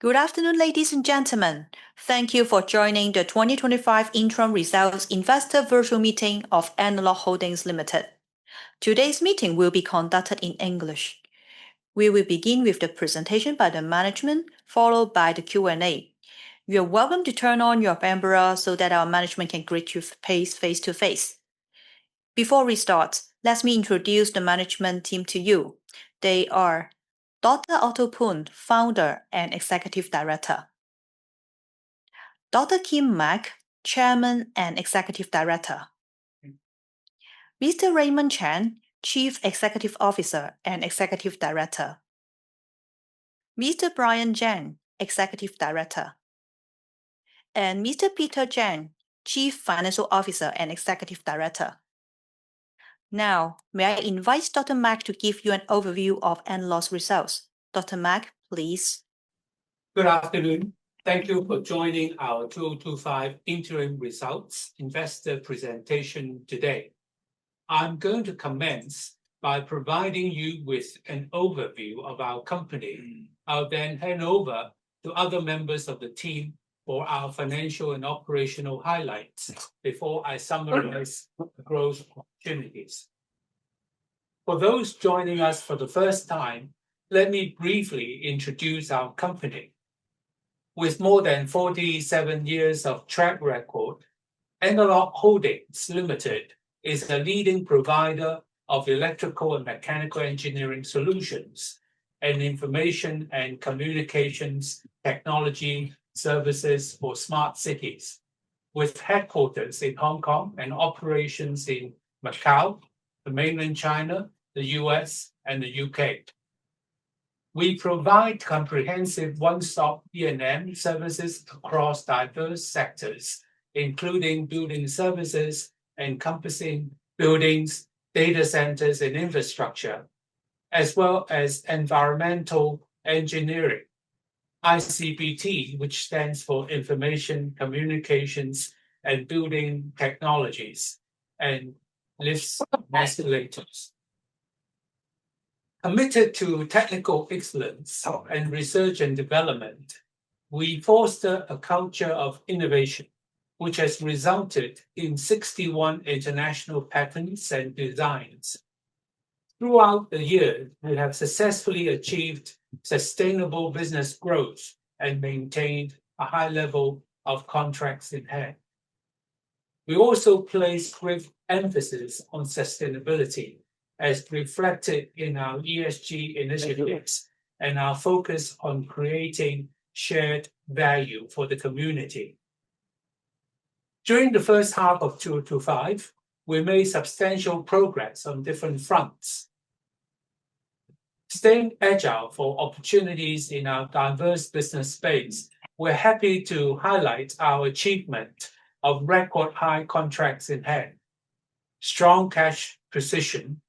Good afternoon, ladies and gentlemen. Thank you for joining the 2025 Interim Results Investor Virtual Meeting of Analog Holdings Limited. Today's meeting will be conducted in English. We will begin with the presentation by the management, followed by the Q&A. You're welcome to turn on your camera so that our management can greet you face to face. Before we start, let me introduce the management team to you. They are Dr. Otto Poon, Founder and Executive Director. Dr. Kim Mak, Chairman and Executive Director. Mr. Raymond Chan, Chief Executive Officer and Executive Director. Mr. Brian Zhang, Executive Director. And Mr. Peter Zhang, Chief Financial Officer and Executive Director. Now, may I invite Dr. Mak to give you an overview of Analog's results. Dr. Mak, please. Good afternoon. Thank you for joining our 2025 Interim Results Investor Presentation today. I'm going to commence by providing you with an overview of our company. I'll then hand over to other members of the team for our financial and operational highlights before I summarize the growth opportunities. For those joining us for the first time, let me briefly introduce our company. With more than 47 years of track record, Analog Holdings Limited is a leading provider of electrical and mechanical engineering solutions and information and communications technology services for smart cities, with headquarters in Hong Kong and operations in Macau, the mainland China, the US, and the UK. We provide comprehensive one-stop E&M services across diverse sectors, including building services encompassing buildings, data centers, and infrastructure, as well as environmental engineering, ICBT, which stands for Information, Communications, and Building Technologies, and lifts and escalators. Committed to technical excellence and research and development, we foster a culture of innovation, which has resulted in 61 international patents and designs. Throughout the year, we have successfully achieved sustainable business growth and maintained a high level of contracts in hand. We also place great emphasis on sustainability, as reflected in our ESG initiatives and our focus on creating shared value for the community. During the first half of 2025, we made substantial progress on different fronts. Staying agile for opportunities in our diverse business space, we're happy to highlight our achievement of record high contracts in hand, strong cash position,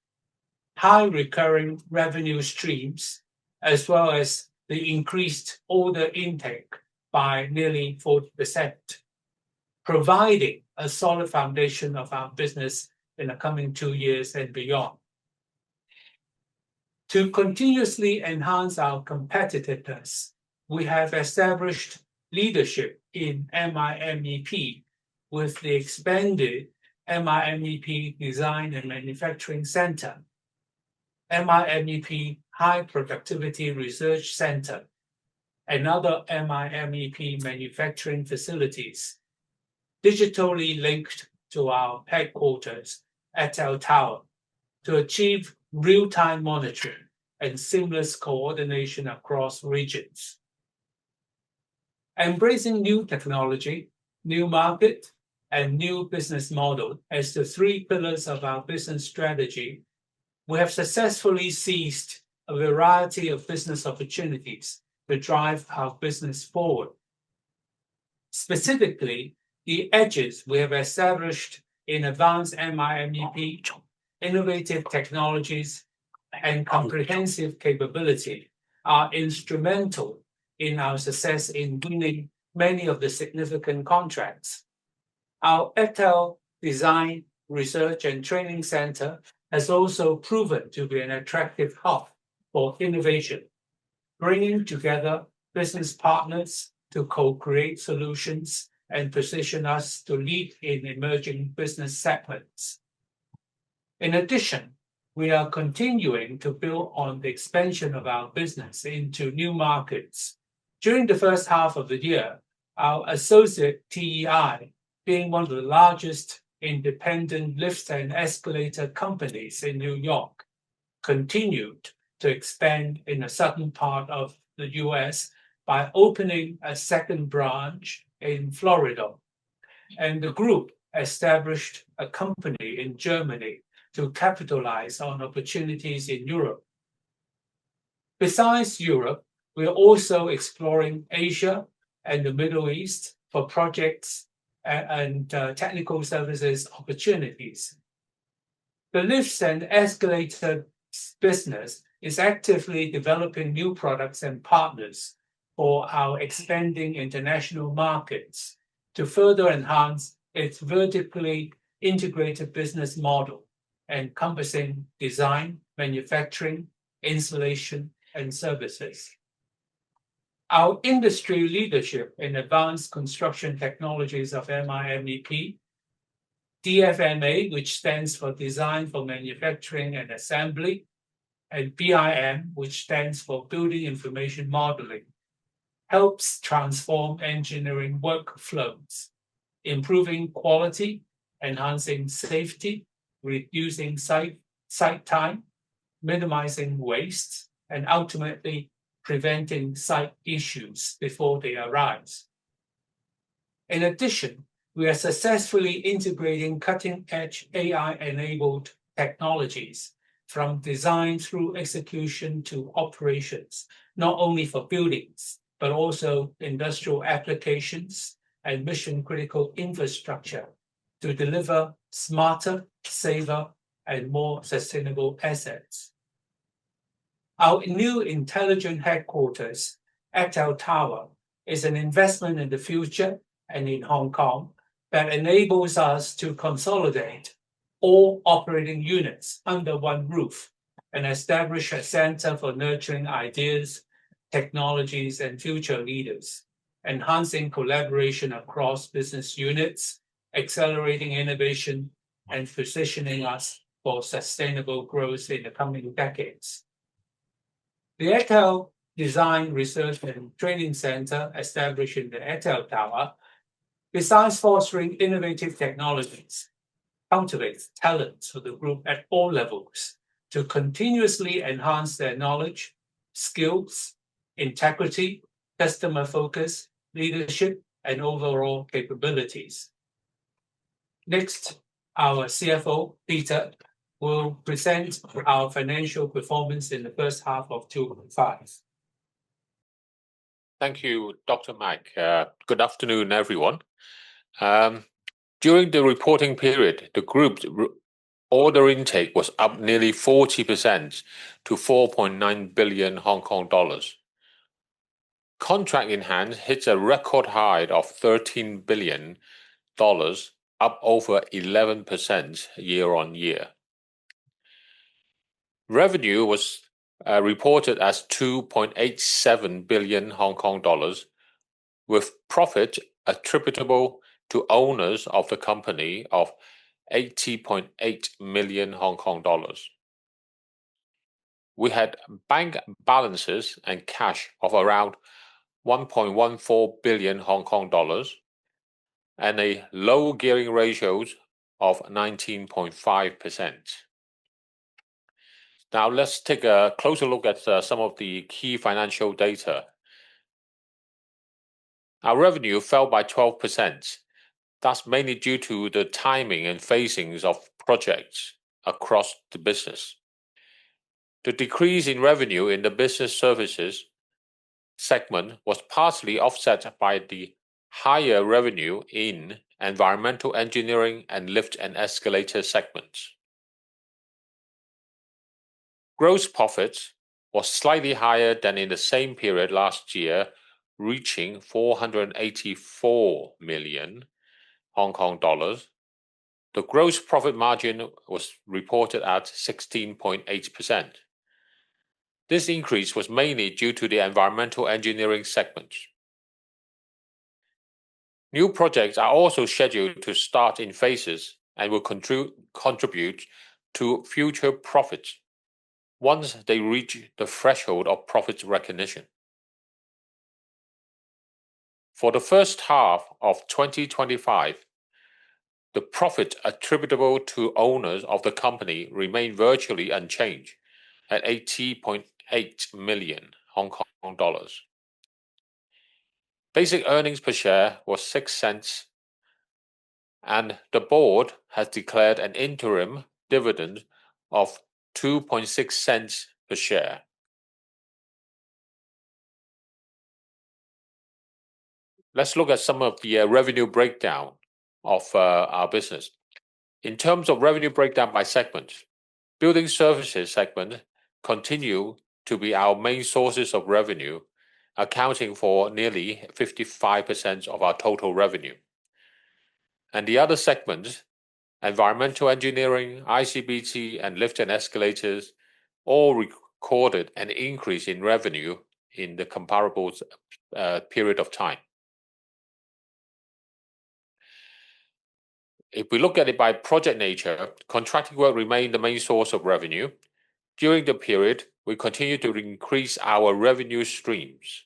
high recurring revenue streams, as well as the increased order intake by nearly 40%, providing a solid foundation of our business in the coming 2 years and beyond. To continuously enhance our competitiveness, we have established leadership in MIMEP with the expanded MIMEP Design and Manufacturing Center, MIMEP High Productivity Research Center, and other MIMEP manufacturing facilities, digitally linked to our headquarters at our tower to achieve real-time monitoring and seamless coordination across regions. Embracing new technology, new market, and new business model as the 3 pillars of our business strategy, we have successfully seized a variety of business opportunities to drive our business forward. Specifically, the edges we have established in advanced MIMEP, innovative technologies, and comprehensive capability are instrumental in our success in winning many of the significant contracts. Our ETEL Design, Research, and Training Center has also proven to be an attractive hub for innovation, bringing together business partners to co-create solutions and position us to lead in emerging business segments. In addition, we are continuing to build on the expansion of our business into new markets. During the first half of the year, our associate TEI, being one of the largest independent lifts and escalator companies in New York, continued to expand in the southern part of the US by opening a second branch in Florida. And the group established a company in Germany to capitalize on opportunities in Europe. Besides Europe, we are also exploring Asia and the Middle East for projects and technical services opportunities. The lifts and escalator business is actively developing new products and partners for our expanding international markets to further enhance its vertically integrated business model, encompassing design, manufacturing, installation, and services. Our industry leadership in advanced construction technologies of MIMEP, DFMA, which stands for Design for Manufacturing and Assembly, and BIM, which stands for Building Information Modeling, helps transform engineering workflows, improving quality, enhancing safety, reducing site time, minimizing waste, and ultimately preventing site issues before they arise. In addition, we are successfully integrating cutting-edge AI-enabled technologies from design through execution to operations, not only for buildings, but also industrial applications and mission-critical infrastructure to deliver smarter, safer, and more sustainable assets. Our new intelligent headquarters, ETEL Tower, is an investment in the future and in Hong Kong that enables us to consolidate all operating units under one roof and establish a center for nurturing ideas, technologies, and future leaders, enhancing collaboration across business units, accelerating innovation, and positioning us for sustainable growth in the coming decades. The ETEL Design, Research, and Training Center, established in the ETEL Tower, besides fostering innovative technologies, cultivates talents for the group at all levels to continuously enhance their knowledge, skills, integrity, customer focus, leadership, and overall capabilities. Next, our CFO, Peter, will present our financial performance in the first half of 2025. Thank you, Dr. Mike. Good afternoon, everyone. During the reporting period, the group's order intake was up nearly 40% to 4.9 billion Hong Kong dollars. Contract in hand hits a record high of 13 billion dollars, up over 11% year on year. Revenue was reported as 2.87 billion Hong Kong dollars, with profit attributable to owners of the company of 80.8 million Hong Kong dollars. We had bank balances and cash of around 1.14 billion Hong Kong dollars and a low gearing ratio of 19.5%. Now let's take a closer look at some of the key financial data. Our revenue fell by 12%. That's mainly due to the timing and phasings of projects across the business. The decrease in revenue in the business services segment was partially offset by the higher revenue in environmental engineering and lift and escalator segments. Gross profit was slightly higher than in the same period last year, reaching 484 million Hong Kong dollars. The gross profit margin was reported at 16.8%. This increase was mainly due to the environmental engineering segment. New projects are also scheduled to start in phases and will contribute to future profits once they reach the threshold of profit recognition. For the first half of 2025, the profit attributable to owners of the company remained virtually unchanged at 80.8 million Hong Kong dollars. Basic earnings per share was 6 cents, and the board has declared an interim dividend of 2.6 cents per share. Let's look at some of the revenue breakdown of our business. In terms of revenue breakdown by segment, building services segment continue to be our main sources of revenue, accounting for nearly 55% of our total revenue. And the other segments, environmental engineering, ICBT, and lift and escalators, all recorded an increase in revenue in the comparable period of time. If we look at it by project nature, contracting work remained the main source of revenue. During the period, we continued to increase our revenue streams.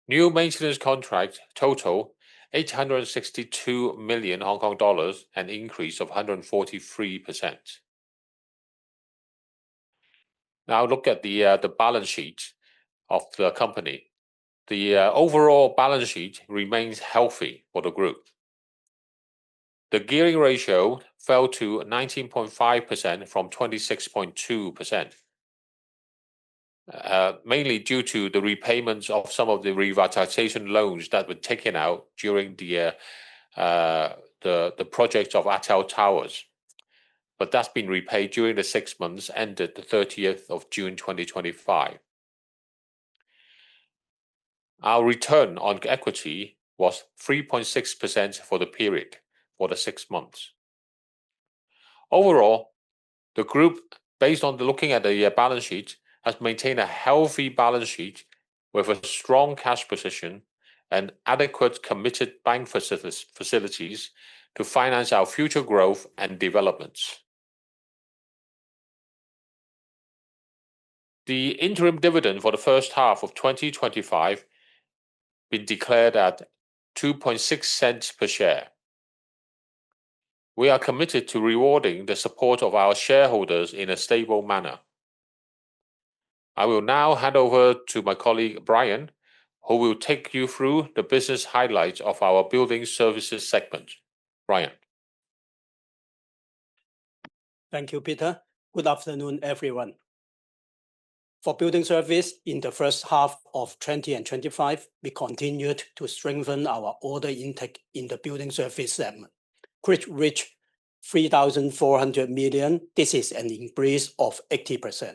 New maintenance contracts total 862 million Hong Kong dollars, an increase of 143%. Now look at the balance sheet of the company. The overall balance sheet remains healthy for the group. The gearing ratio fell to 19.5% from 26.2%, mainly due to the repayments of some of the revitalization loans that were taken out during the project of Atel Towers. But that's been repaid during the 6 months ended the 30th of June 2025. Our return on equity was 3.6% for the period, for the 6 months. Overall, the group, based on looking at the balance sheet, has maintained a healthy balance sheet with a strong cash position and adequate committed bank facilities to finance our future growth and developments. The interim dividend for the first half of 2025 been declared at 2.6 cents per share. We are committed to rewarding the support of our shareholders in a stable manner. I will now hand over to my colleague Brian, who will take you through the business highlights of our building services segment. Brian. Thank you, Peter. Good afternoon, everyone. For building service, in the first half of 2025, we continued to strengthen our order intake in the building service segment, which reached 3,400 million. This is an increase of 80%.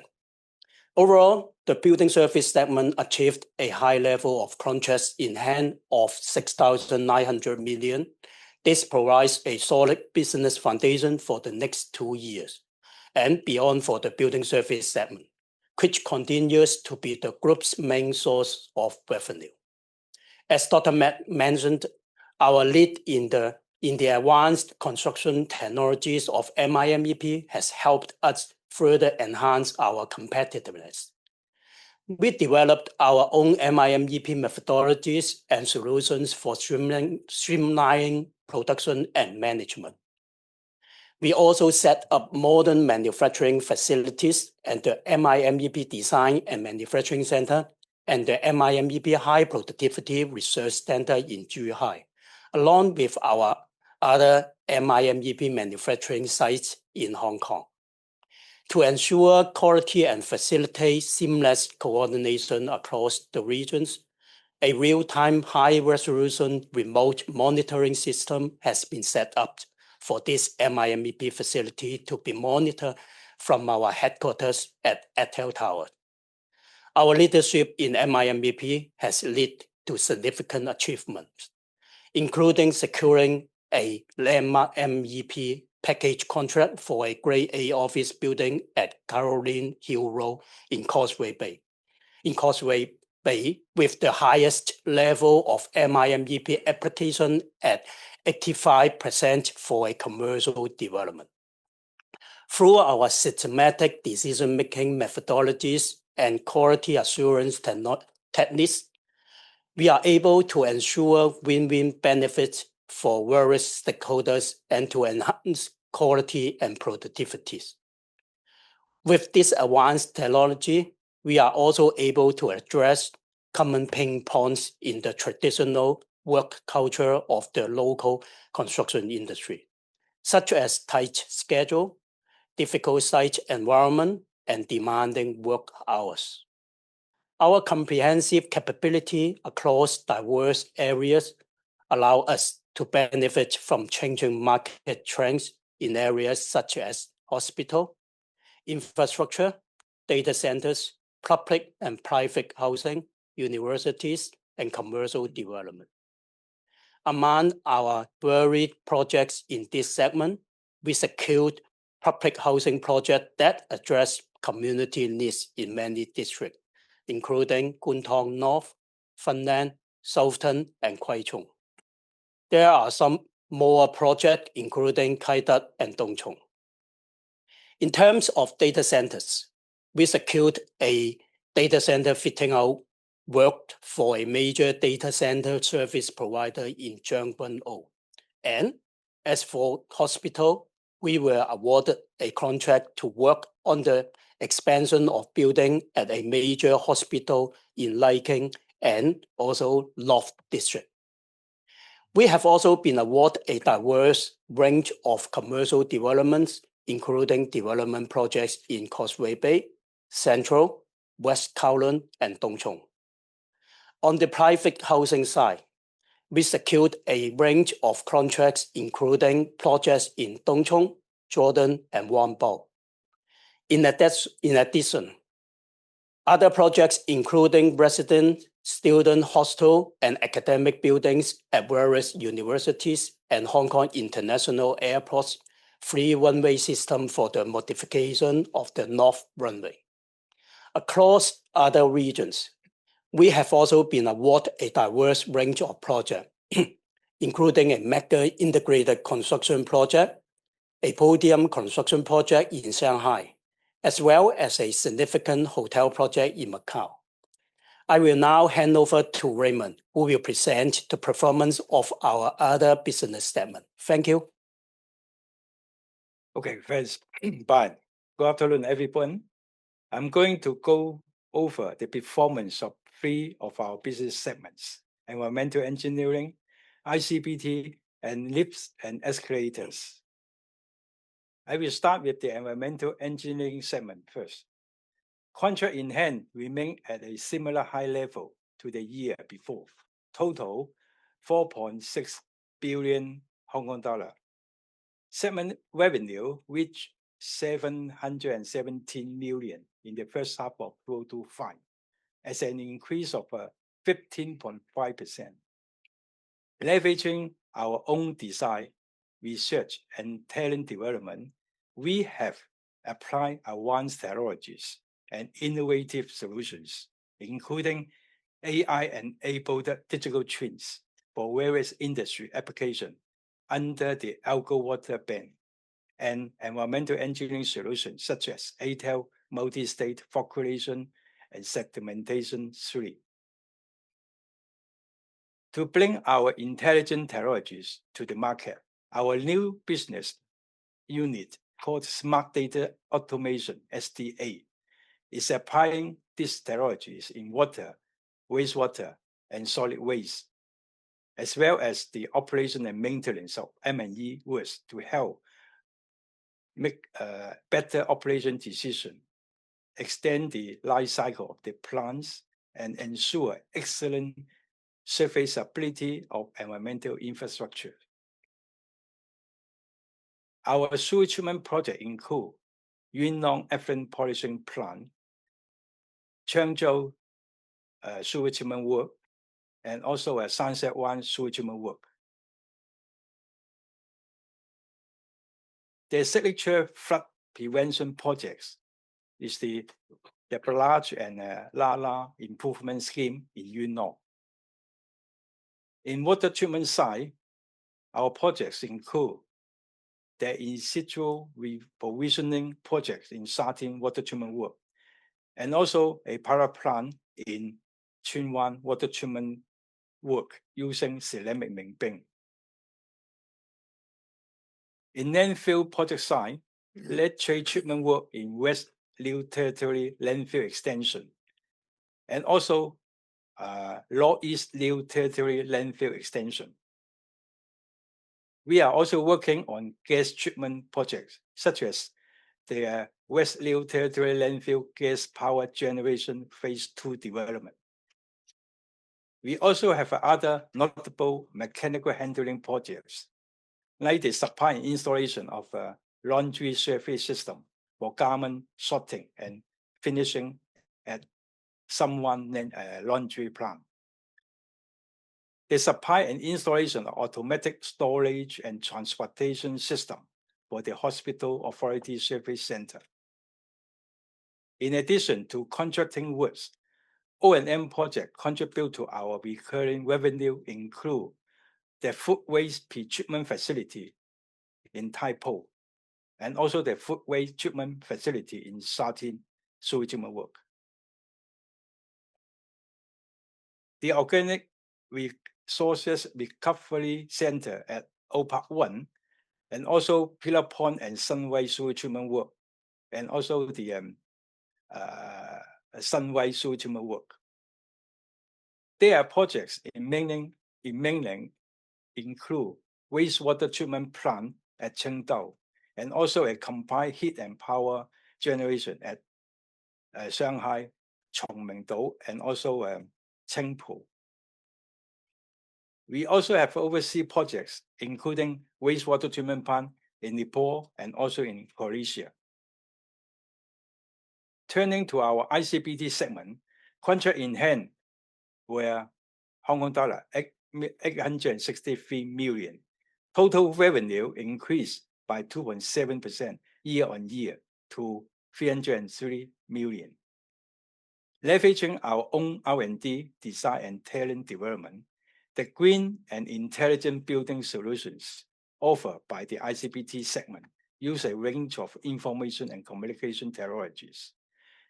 Overall, the building service segment achieved a high level of contracts in hand of 6,900 million. This provides a solid business foundation for the next 2 years and beyond for the building service segment, which continues to be the group's main source of revenue. As Dr. Matt mentioned, our lead in the advanced construction technologies of MIMEP has helped us further enhance our competitiveness. We developed our own MIMEP methodologies and solutions for streamlining production and management. We also set up modern manufacturing facilities and the MIMEP Design and Manufacturing Center and the MIMEP High Productivity Research Center in Zhuhai, along with our other MIMEP manufacturing sites in Hong Kong. To ensure quality and facilitate seamless coordination across the regions, a real-time high-resolution remote monitoring system has been set up for this MIMEP facility to be monitored from our headquarters at Atel Tower. Our leadership in MIMEP has led to significant achievements, including securing a landmark MEP package contract for a Grade A office building at Caroline Hill Road in Causeway Bay. With the highest level of MIMEP application at 85% for a commercial development. Through our systematic decision-making methodologies and quality assurance techniques, we are able to ensure win-win benefits for various stakeholders and to enhance quality and productivity. With this advanced technology, we are also able to address common pain points in the traditional work culture of the local construction industry, such as tight schedule, difficult site environment, and demanding work hours. Our comprehensive capability across diverse areas allow us to benefit from changing market trends in areas such as hospital, infrastructure, data centers, public and private housing, universities, and commercial development. Among our varied projects in this segment, we secured public housing projects that address community needs in many districts, including Kwun Tong North, Phân Lan, Southern, and Kwai Chung. There are some more projects, including Khai Dat and Dong Chung. In terms of data centers, we secured a data center fitting out work for a major data center service provider in Tseung Kwan O. And as for hospital, we were awarded a contract to work on the expansion of building at a major hospital in Lai King and also North District. We have also been awarded a diverse range of commercial developments, including development projects in Causeway Bay, Central, West Kowloon, and Dong Chung. On the private housing side, we secured a range of contracts, including projects in Dong Chung, Jordan, and Wang Bao. In addition, other projects including resident, student hostel, and academic buildings at various universities and Hong Kong International Airport's free runway system for the modification of the North Runway. Across other regions, we have also been awarded a diverse range of projects, including a mega integrated construction project, a podium construction project in Shanghai, as well as a significant hotel project in Macau. I will now hand over to Raymond, who will present the performance of our other business segment. Thank you. Okay, thanks, Brian. Good afternoon, everyone. I'm going to go over the performance of three of our business segments: environmental engineering, ICPT, and lifts and escalators. I will start with the environmental engineering segment first. Contract in hand remained at a similar high level to the year before, total 4.6 billion Hong Kong dollar. Segment revenue reached 717 million in the first half of 2025, as an increase of 15.5%. Leveraging our own design, research, and talent development, we have applied advanced technologies and innovative solutions, including AI-enabled digital twins for various industry applications under the algal water ban, and environmental engineering solutions such as ATEL, multi-state flocculation, and sedimentation 3. To bring our intelligent technologies to the market, our new business unit called Smart Data Automation, SDA, is applying these technologies in water, wastewater, and solid waste, as well as the operation and maintenance of M&E works to help make better operation decisions, extend the life cycle of the plants, and ensure excellent serviceability of environmental infrastructure. Our sewage treatment project include Yunlong Effluent Polishing Plant, Changzhou sewage treatment work, and also a Sunset One sewage treatment work. Their signature flood prevention projects is the Barrage and Lala improvement scheme in Yunnan. In water treatment side, our projects include the in situ reprovisioning projects in Shatin water treatment work, and also a pilot plant in Chunwan water treatment work using ceramic Mingbing. In landfill project side, lead trade treatment work in West Liu Territory landfill extension, and also Northeast Liu Territory landfill extension. We are also working on gas treatment projects, such as the West Liu Territory landfill gas power generation phase 2 development. We also have other notable mechanical handling projects, like the supply and installation of a laundry surface system for garment sorting and finishing at someone laundry plant. The supply and installation of automatic storage and transportation system for the Hospital Authority Service Center. In addition to contracting works, O&M projects contribute to our recurring revenue include the food waste pre-treatment facility in Tai Po, and also the food waste treatment facility in Shatin sewage treatment work. The Organic Resources Recovery Center at OPAC 1, and also Pillar Pond and Sunway sewage treatment work, and also the Sunway sewage treatment work. There are projects in mainland include wastewater treatment plant at Chengdao, and also a combined heat and power generation at Shanghai, Chongmingdao, and also Chengpu. We also have overseas projects, including wastewater treatment plant in Nepal and also in Croatia. Turning to our ICBT segment, contract in hand were Hong Kong dollar 863 million. Total revenue increased by 2.7% year-on-year to 303 million. Leveraging our own R&D, design and talent development, the green and intelligent building solutions offered by the ICBT segment use a range of information and communication technologies.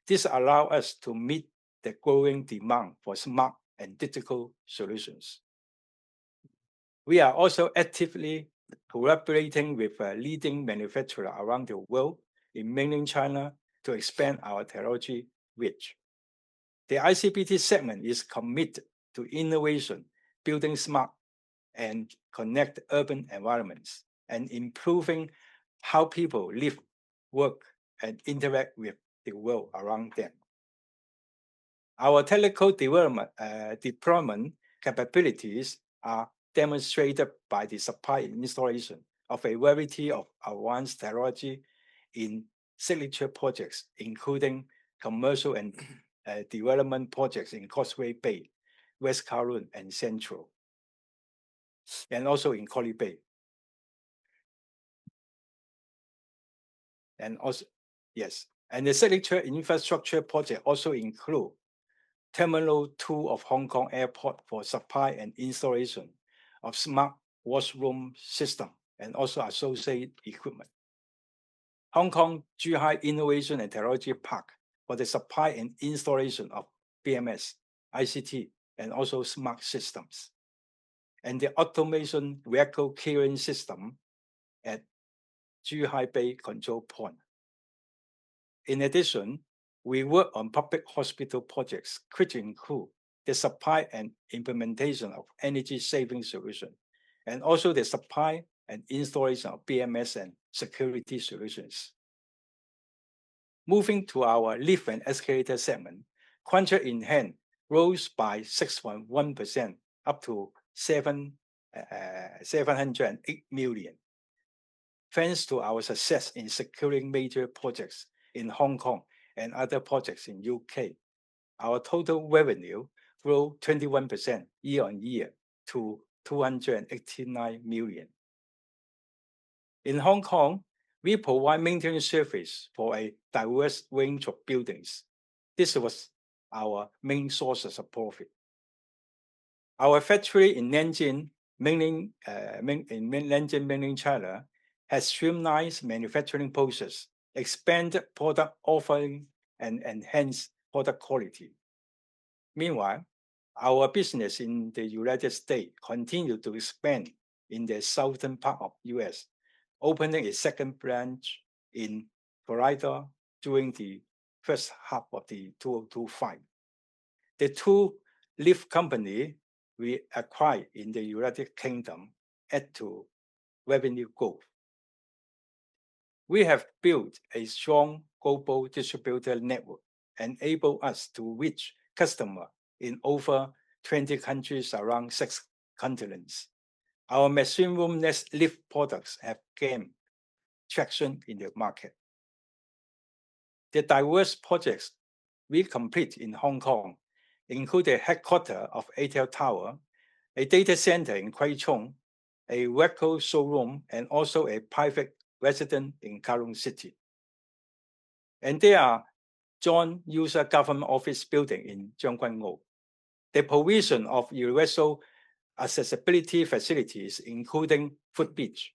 This allows us to meet the growing demand for smart and digital solutions. We are also actively collaborating with leading manufacturers around the world in mainland China to expand our technology reach. The ICBT segment is committed to innovation, building smart and connect urban environments, and improving how people live, work, and interact with the world around them. Our technical deployment capabilities are demonstrated by the supply and installation of a variety of advanced technology in signature projects, including commercial and development projects in Causeway Bay, West Kowloon, and Central, and also in Collie Bay. And also, yes, and the signature infrastructure project also include Terminal 2 of Hong Kong Airport for supply and installation of smart washroom system and also associated equipment. Hong Kong Zhuhai Innovation and Technology Park for the supply and installation of BMS, ICT, and also smart systems. And the automation vehicle clearing system at Zhuhai Bay Control Point. In addition, we work on public hospital projects, which include the supply and implementation of energy saving solutions, and also the supply and installation of BMS and security solutions. Moving to our lift and escalator segment, contract in hand rose by 6.1% up to 708 million. Thanks to our success in securing major projects in Hong Kong and other projects in UK, our total revenue grew 21% year-on-year to 289 million. In Hong Kong, We provide maintenance service for a diverse range of buildings. This was our main sources of profit. Our factory in Nanjing, mainland China, has streamlined manufacturing process, expanded product offering, and enhanced product quality. Meanwhile, our business in the United States continued to expand in the southern part of US, opening a second branch in Florida during the first half of the 2025. The two lift companies we acquired in the United Kingdom add to revenue growth. We have built a strong global distributor network, enable us to reach customers in over 20 countries around 6 continents. Our machine room lift products have gained traction in the market. The diverse projects we complete in Hong Kong include the headquarters of ATL Tower, a data center in Kwai Chung, a vehicle showroom, and also a private residence in Kowloon City. And there are joint user government office building in Tseung Kwan O. The provision of universal accessibility facilities, including footbridge,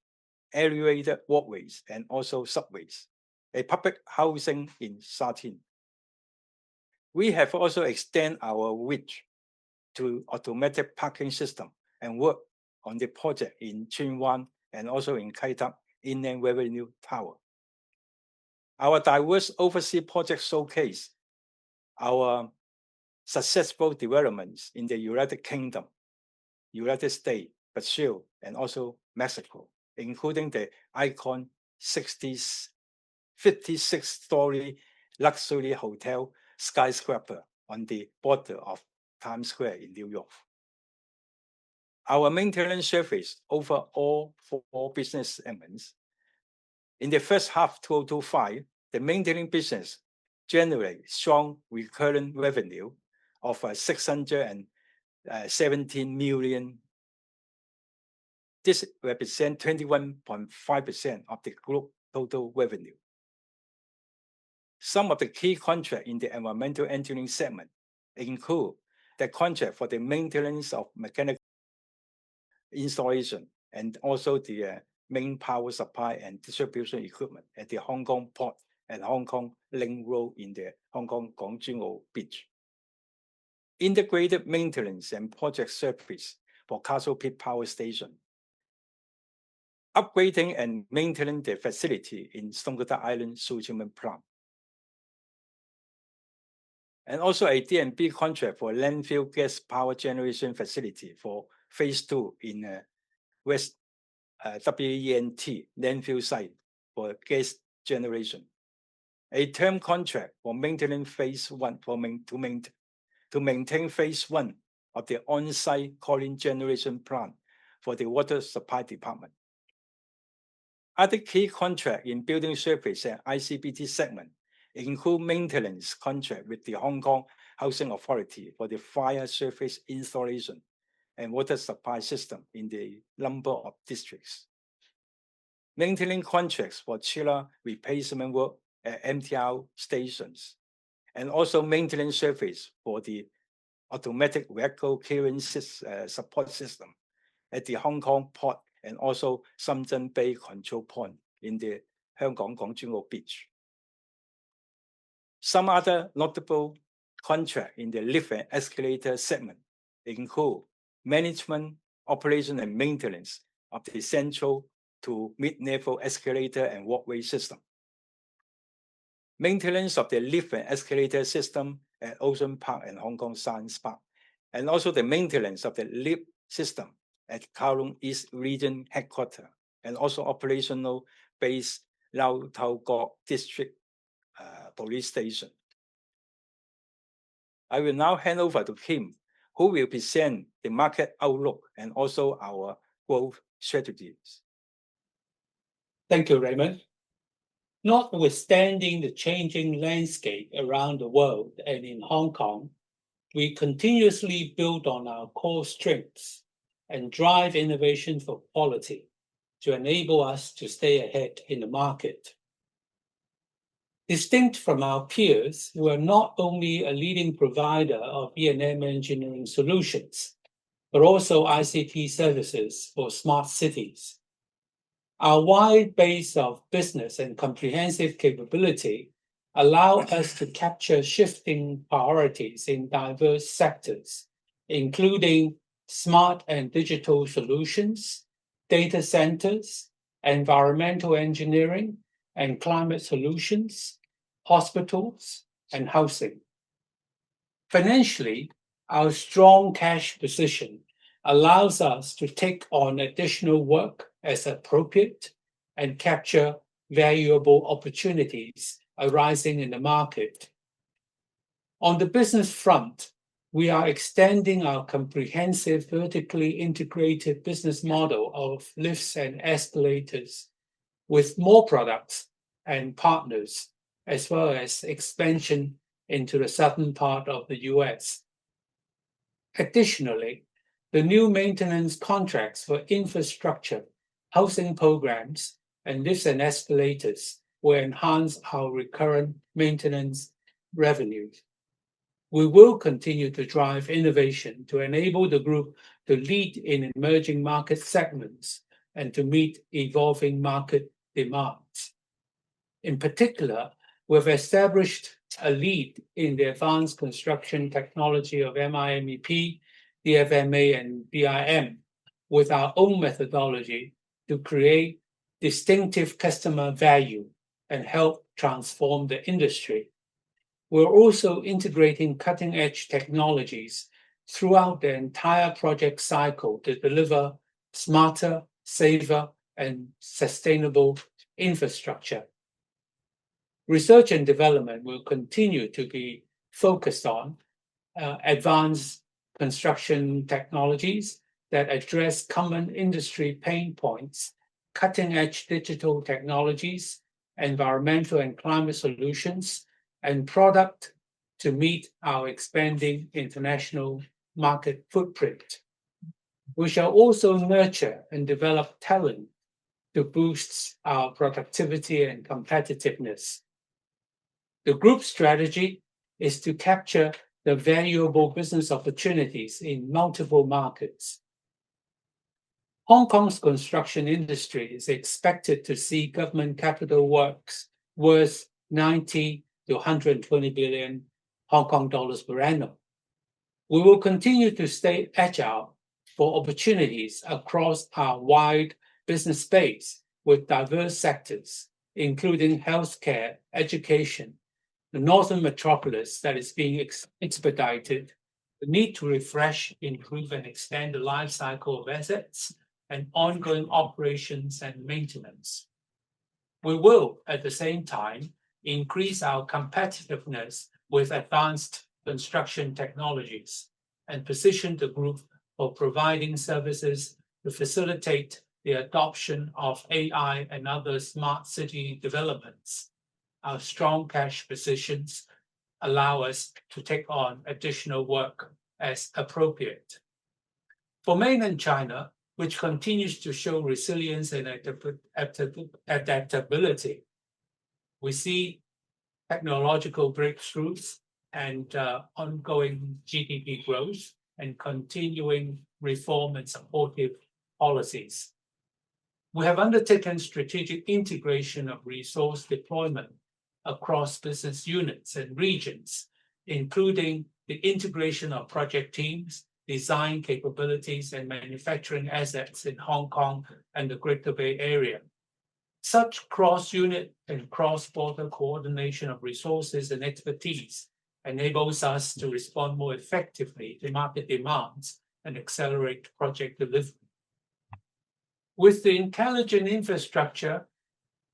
elevated walkways, and also subways, a public housing in Sha Tin. We have also extended our reach to automatic parking system and work on the project in Tsuen Wan and also in Kai Tak Inland Revenue Tower. Our diverse overseas projects showcase our successful developments in the United Kingdom, United States, Brazil, and also Mexico, including the icon 56-story luxury hotel skyscraper on the border of Times Square in New York. Our maintenance service over all 4 business segments. In the first half 2025, the maintenance business generated strong recurring revenue of 617 million. This represents 21.5% of the group total revenue. Some of the key contracts in the environmental engineering segment include the contract for the maintenance of mechanical installation and also the main power supply and distribution equipment at the Hong Kong Port and Hong Kong Link Road in the Hong Kong Kong Chuen O Beach. Integrated maintenance and project service for Castle Peak Power Station. Upgrading and maintaining the facility in Stongkota Island Sewage Plant. And also a D&B contract for landfill gas power generation facility for Phase 2 in West WENT landfill site for gas generation. A term contract for maintaining Phase 1 to maintain Phase 1 of the on-site chlorine generation plant for the water supply department. Other key contracts in building service and ICBT segment include maintenance contract with the Hong Kong Housing Authority for the fire service installation and water supply system in the number of districts. Maintaining contracts for chiller replacement work at MTR stations, and also maintenance service for the automatic vehicle clearance support system at the Hong Kong Port and also Shenzhen Bay Control Point in the Hong Kong Kong Chuen O Beach. Some other notable contracts in the lift and escalator segment include management, operation, and maintenance of the central to mid-level escalator and walkway system. Maintenance of the lift and escalator system at Ocean Park and Hong Kong Science Park, and also the maintenance of the lift system at Kowloon East Region Headquarters, and also operational base Lau Tau Kok District Police Station. I will now hand over to Kim, who will present the market outlook and also our growth strategies. Thank you, Raymond. Notwithstanding the changing landscape around the world and in Hong Kong, we continuously build on our core strengths and drive innovation for quality, to enable us to stay ahead in the market. Distinct from our peers, we are not only a leading provider of E&M engineering solutions, but also ICT services for smart cities. Our wide base of business and comprehensive capability allow us to capture shifting priorities in diverse sectors, including smart and digital solutions, data centers, environmental engineering and climate solutions, hospitals, and housing. Financially, our strong cash position allows us to take on additional work as appropriate and capture valuable opportunities arising in the market. On the business front, we are extending our comprehensive vertically integrated business model of lifts and escalators with more products and partners, as well as expansion into the southern part of the US. Additionally, the new maintenance contracts for infrastructure, housing programs, and lifts and escalators will enhance our recurrent maintenance revenues. We will continue to drive innovation to enable the group to lead in emerging market segments and to meet evolving market demands. In particular, we've established a lead in the advanced construction technology of MIMEP, DFMA, and BIM with our own methodology to create distinctive customer value and help transform the industry. We're also integrating cutting-edge technologies throughout the entire project cycle to deliver smarter, safer, and sustainable infrastructure. Research and development will continue to be focused on advanced construction technologies that address common industry pain points, cutting-edge digital technologies, environmental and climate solutions, and product to meet our expanding international market footprint. We shall also nurture and develop talent to boost our productivity and competitiveness. The group strategy is to capture the valuable business opportunities in multiple markets. Hong Kong's construction industry is expected to see government capital works worth 90 to 120 billion Hong Kong dollars per annum. We will continue to stay agile for opportunities across our wide business space with diverse sectors, including healthcare, education, the northern metropolis that is being expedited, the need to refresh, improve, and extend the life cycle of assets, and ongoing operations and maintenance. We will, at the same time, increase our competitiveness with advanced construction technologies and position the group for providing services to facilitate the adoption of AI and other smart city developments. Our strong cash positions allow us to take on additional work as appropriate. For mainland China, which continues to show resilience and adaptability, we see technological breakthroughs and ongoing GDP growth and continuing reform and supportive policies. We have undertaken strategic integration of resource deployment across business units and regions, including the integration of project teams, design capabilities, and manufacturing assets in Hong Kong and the Greater Bay Area. Such cross-unit and cross-border coordination of resources and expertise enables us to respond more effectively to market demands and accelerate project delivery. With the intelligent infrastructure,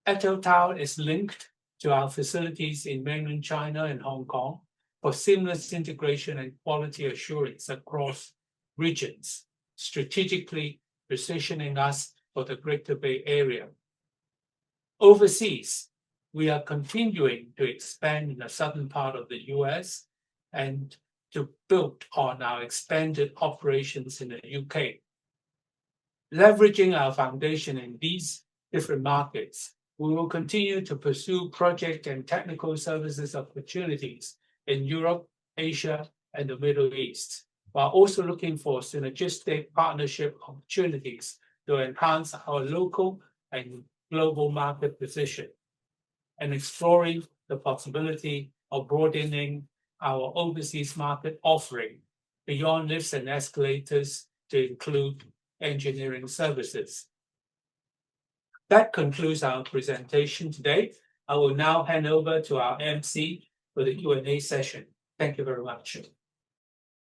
Total is linked to our facilities in mainland China and Hong Kong for seamless integration and quality assurance across regions, strategically positioning us for the Greater Bay Area. Overseas, we are continuing to expand in the southern part of the US and to build on our expanded operations in the UK. Leveraging our foundation in these different markets, we will continue to pursue project and technical services opportunities in Europe, Asia, and the Middle East, while also looking for synergistic partnership opportunities to enhance our local and global market position, and exploring the possibility of broadening our overseas market offering beyond lifts and escalators to include engineering services. That concludes our presentation today. I will now hand over to our MC for the Q&A session. Thank you very much.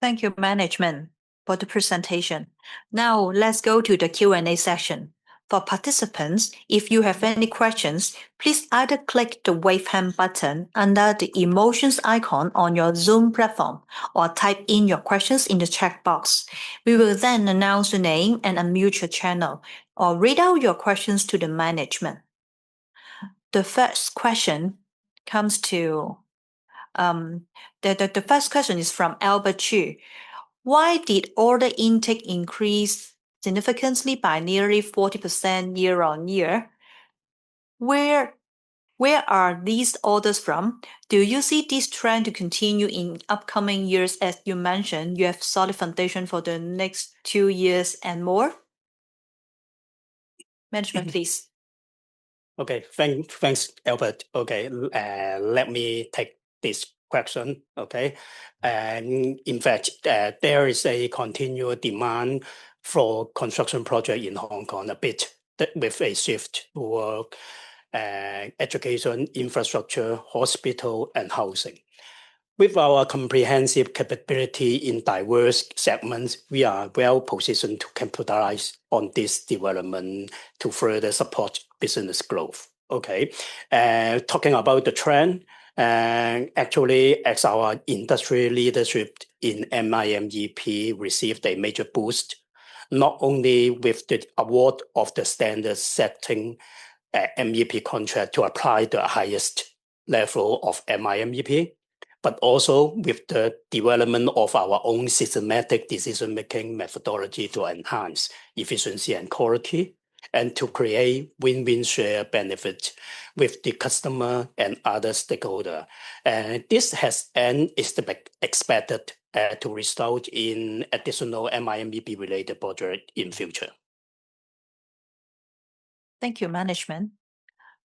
Thank you, management, for the presentation. Now let's go to the Q&A session. For participants, if you have any questions, please either click the wave hand button under the emotions icon on your Zoom platform or type in your questions in the chat box. We will then announce the name and unmute your channel or read out your questions to the management. The first question comes to the first question is from Albert Chu. Why did order intake increase significantly by nearly 40% year on year? Where are these orders from? Do you see this trend to continue in upcoming years? As you mentioned, you have solid foundation for the next 2 years and more. Management, please. Okay, thanks, Albert. Okay, let me take this question. Okay, and in fact, there is a continual demand for construction project in Hong Kong, a bit with a shift toward education, infrastructure, hospital, and housing. With our comprehensive capability in diverse segments, we are well positioned to capitalize on this development to further support business growth. Okay, talking about the trend, actually, as our industry leadership in MIMEP received a major boost, not only with the award of the standard-setting MEP contract to apply the highest level of MIMEP, but also with the development of our own systematic decision-making methodology to enhance efficiency and quality, and to create win-win share benefits with the customer and other stakeholders. This has and is expected to result in additional MIMEP-related projects in future. Thank you, management.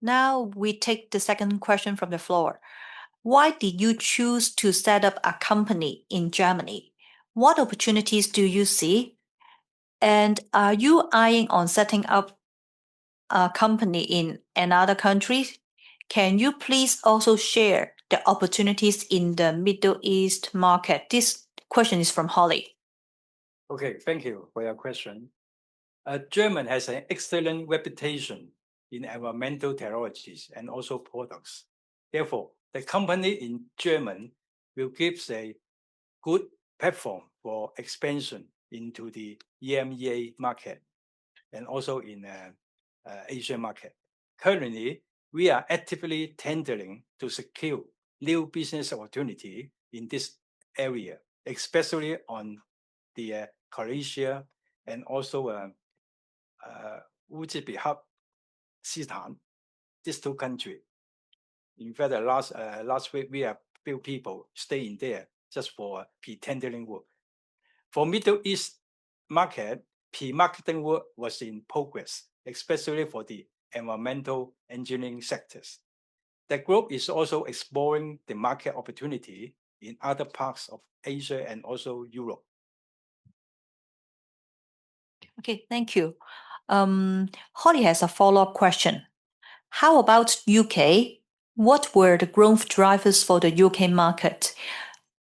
Now we take the second question from the floor. Why did you choose to set up a company in Germany? What opportunities do you see? And are you eyeing on setting up a company in another country? Can you please also share the opportunities in the Middle East market? This question is from Holly. Okay, thank you for your question. Germany has an excellent reputation in environmental technologies and also products. Therefore, the company in Germany will give a good platform for expansion into the EMEA market and also in Asian market. Currently, we are actively tendering to secure new business opportunity in this area, especially on the Croatia and also Uzbekistan, these two countries. In fact, last week we have few people staying there just for pre-tendering work. For Middle East market, pre-marketing work was in progress, especially for the environmental engineering sectors. The group is also exploring the market opportunity in other parts of Asia and also Europe. Okay, thank you. Holly has a follow-up question. How about UK? What were the growth drivers for the UK market?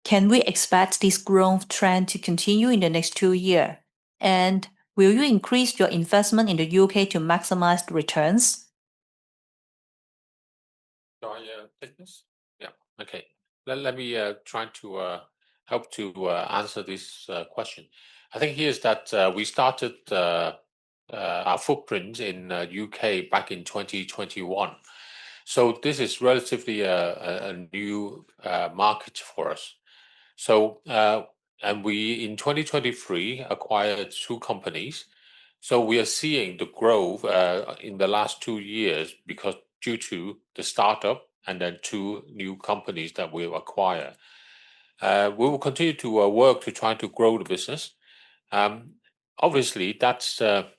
Can we expect this growth trend to continue in the next 2 years? And will you increase your investment in the UK to maximize the returns? Shall I take this? Yeah, okay. Let me try to help to answer this question. I think here's that we started our footprint in UK back in 2021. So this is relatively a new market for us. So and we in 2023 acquired 2 companies. So we are seeing the growth in the last 2 years because due to the startup and then 2 new companies that we acquire. We will continue to work to try to grow the business. Obviously, that's also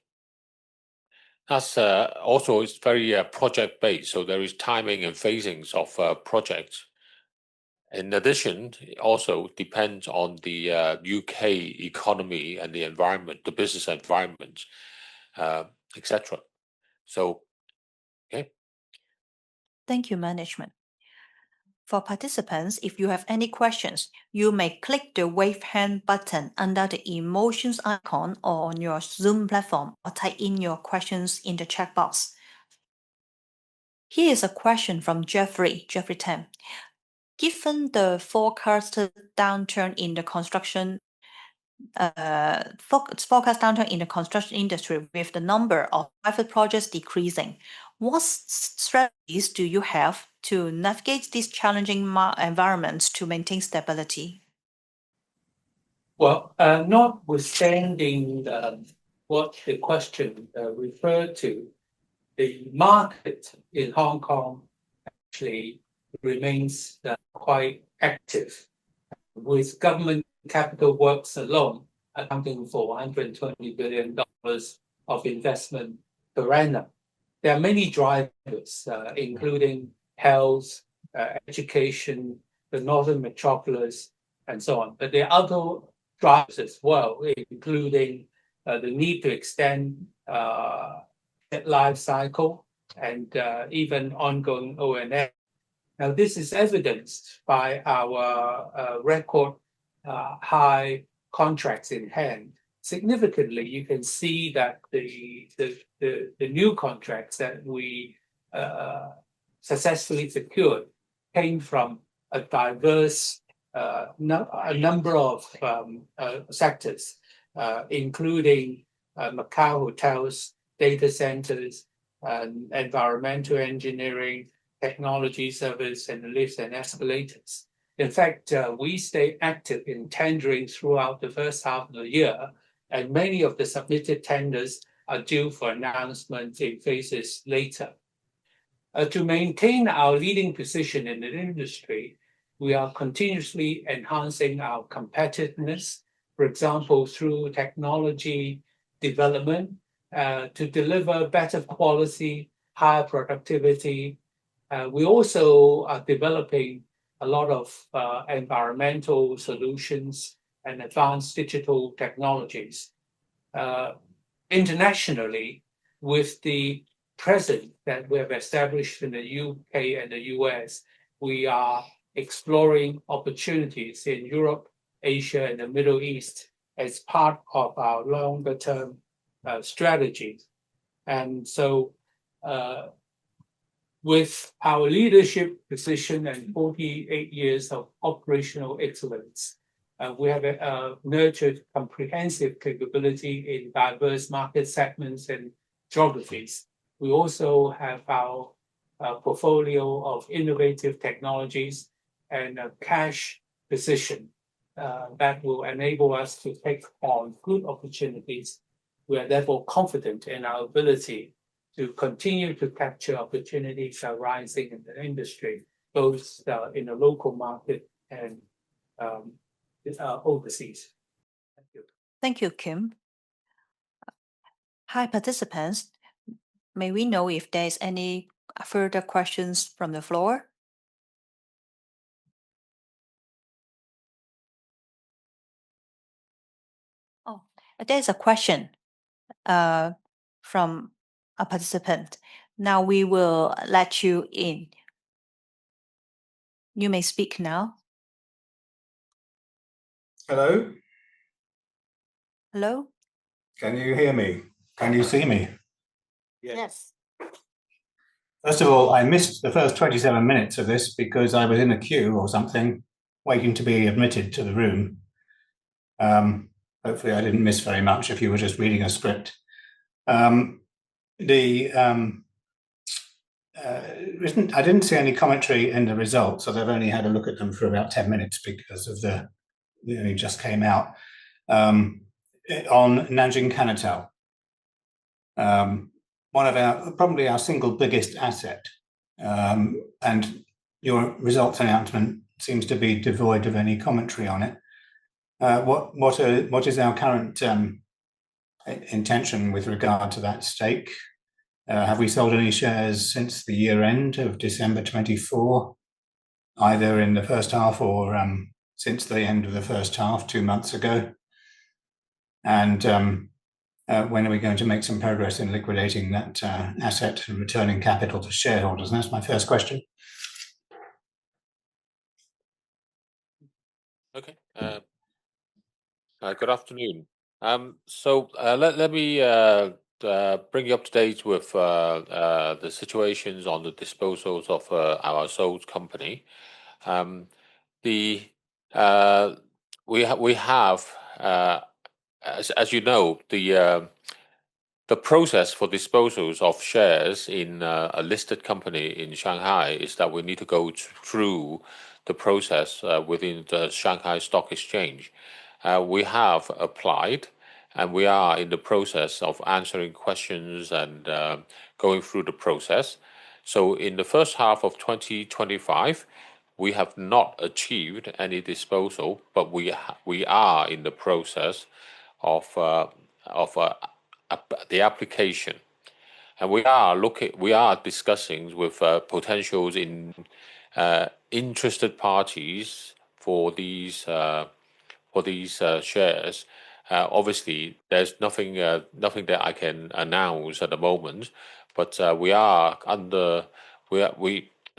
it's very project based, so there is timing and phasings of projects. In addition, it also depends on the UK economy and the environment, the business environment, etc. So, okay. Thank you, management. For participants, if you have any questions, you may click the wave hand button under the emotions icon or on your Zoom platform or type in your questions in the chat box. Here is a question from Jeffrey Tam. Given the forecasted downturn in the construction industry with the number of private projects decreasing, what strategies do you have to navigate these challenging environments to maintain stability? Well, notwithstanding what the question referred to, the market in Hong Kong actually remains quite active, with government capital works alone accounting for $120 billion of investment per annum. There are many drivers, including health, education, the northern metropolis, and so on. But there are other drivers as well, including the need to extend life cycle and even ongoing O&M. Now, this is evidenced by our record high contracts in hand. Significantly, you can see that the new contracts that we successfully secured came from a diverse a number of sectors, including Macau hotels, data centers, environmental engineering, technology service, and lifts and escalators. In fact, we stay active in tendering throughout the first half of the year, and many of the submitted tenders are due for announcement in phases later. To maintain our leading position in the industry, we are continuously enhancing our competitiveness, for example, through technology development to deliver better quality, higher productivity. We also are developing a lot of environmental solutions and advanced digital technologies. Internationally, with the presence that we have established in the UK and the US, we are exploring opportunities in Europe, Asia, and the Middle East as part of our longer-term strategies. And so, with our leadership position and 48 years of operational excellence, we have nurtured comprehensive capability in diverse market segments and geographies. We also have our portfolio of innovative technologies and a cash position that will enable us to take on good opportunities. We are therefore confident in our ability to continue to capture opportunities arising in the industry, both in the local market and overseas. Thank you. Thank you, Kim. Hi, participants. May we know if there is any further questions from the floor? Oh, there's a question from a participant. Now we will let you in. You may speak now. Hello? Hello? Can you hear me? Can you see me? Yes. First of all, I missed the first 27 minutes of this because I was in a queue or something, waiting to be admitted to the room. Hopefully I didn't miss very much if you were just reading a script. I didn't see any commentary in the results, so I've only had a look at them for about 10 minutes because of they only just came out, on Nanjing Canatal. one of probably our single biggest asset. And your results announcement seems to be devoid of any commentary on it. What is our current intention with regard to that stake? Have we sold any shares since the year end of December 24, either in the first half or since the end of the first half 2 months ago? And when are we going to make some progress in liquidating that asset and returning capital to shareholders? And that's my first question. Okay. Good afternoon. So let me bring you up to date with the situations on the disposals of our sold company. We have as you know, the process for disposals of shares in a listed company in Shanghai is that we need to go through the process within the Shanghai Stock Exchange. We have applied, and we are in the process of answering questions and going through the process. So in the first half of 2025, we have not achieved any disposal, but we are in the process of the application, and we are discussing with potentials in interested parties for these shares. Obviously, there's nothing that I can announce at the moment, but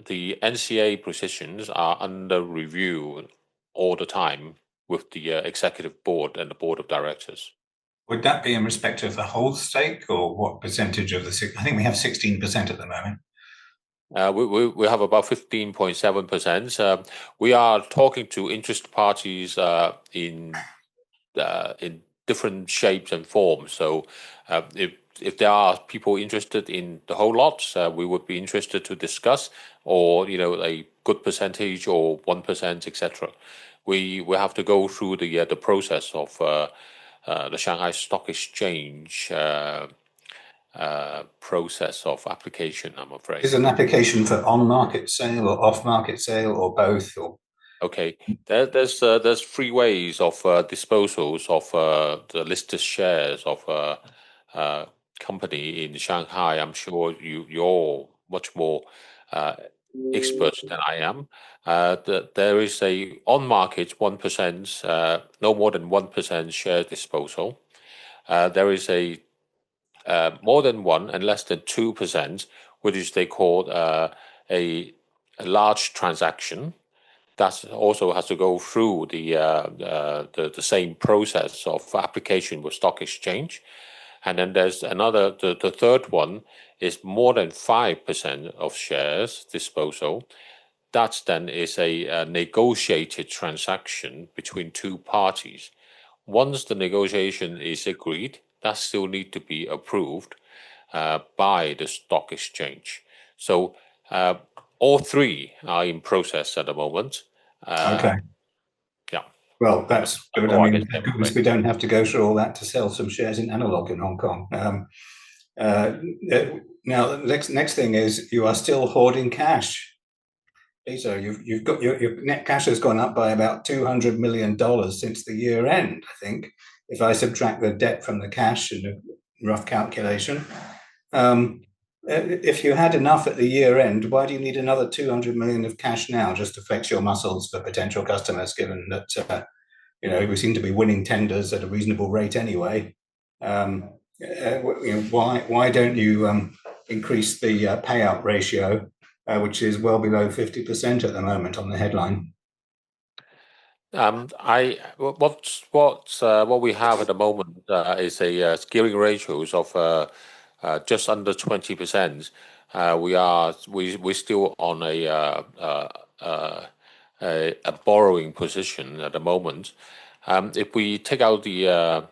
the NCA positions are under review all the time with the executive board and the board of directors. Would that be in respect of the whole stake, or what percentage of the? I think we have 16% at the moment. We have about 15.7%. We are talking to interested parties in different shapes and forms. So if there are people interested in the whole lot, we would be interested to discuss, or a good percentage or 1%, etc. We have to go through the process of the Shanghai Stock Exchange process of application, I'm afraid. Is an application for on-market sale or off-market sale or both? Or okay, there's three ways of disposals of the listed shares of a company in Shanghai. I'm sure you're much more expert than I am. There is a on-market 1%, no more than 1% share disposal. There is a more than 1% and less than 2%, which they call a large transaction. That also has to go through the same process of application with stock exchange. And then there's another, the third one is more than 5% of shares disposal. That then is a negotiated transaction between two parties. Once the negotiation is agreed, that still need to be approved by the stock exchange. So all three are in process at the moment. Okay. Yeah. Well, that's good. I mean, we don't have to go through all that to sell some shares in Analog in Hong Kong. Now, the next thing is you are still hoarding cash. Peter, you've got your net cash has gone up by about $200 million since the year end, I think, if I subtract the debt from the cash in a rough calculation. If you had enough at the year end, why do you need another 200 million of cash now just to flex your muscles for potential customers, given that we seem to be winning tenders at a reasonable rate anyway? Why don't you increase the payout ratio, which is well below 50% at the moment on the headline? What we have at the moment is a gearing ratios of just under 20%. We're still on a borrowing position at the moment. If we take out the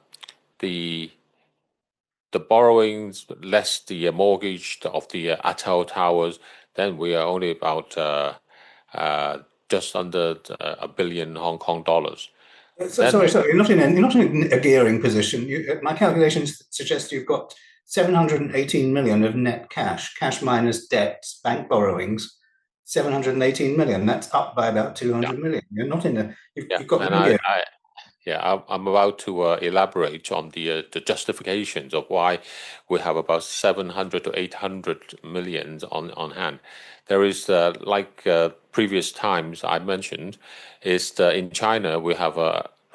borrowings less the mortgage of the Atoll Towers, then we are only about just under $1 billion Hong Kong dollars. Sorry, you're not in a gearing position. My calculations suggest you've got 718 million of net cash minus debts, bank borrowings, 718 million. That's up by about 200 million. You're not in a, you've got and I'm about to elaborate on the justifications of why we have about 700 to 800 million on hand. There is, like previous times I mentioned, in China we have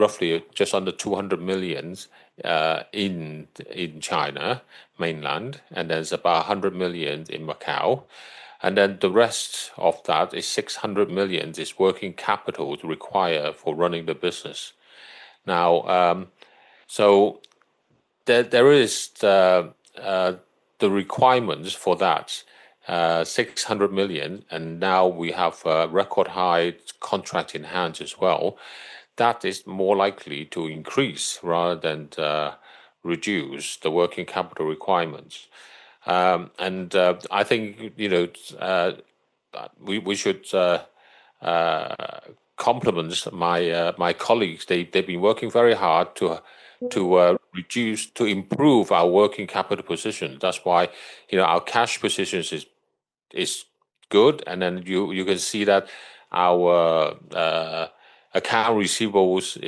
roughly just under 200 million in China mainland, and there's about 100 million in Macau. And then the rest of that is 600 million is working capital required for running the business. Now, so there is the requirements for that 600 million, and now we have a record high contract in hand as well. That is more likely to increase rather than reduce the working capital requirements. And I think we should compliment my colleagues. They've been working very hard to improve our working capital position. That's why our cash positions is good, and then you can see that our account receivables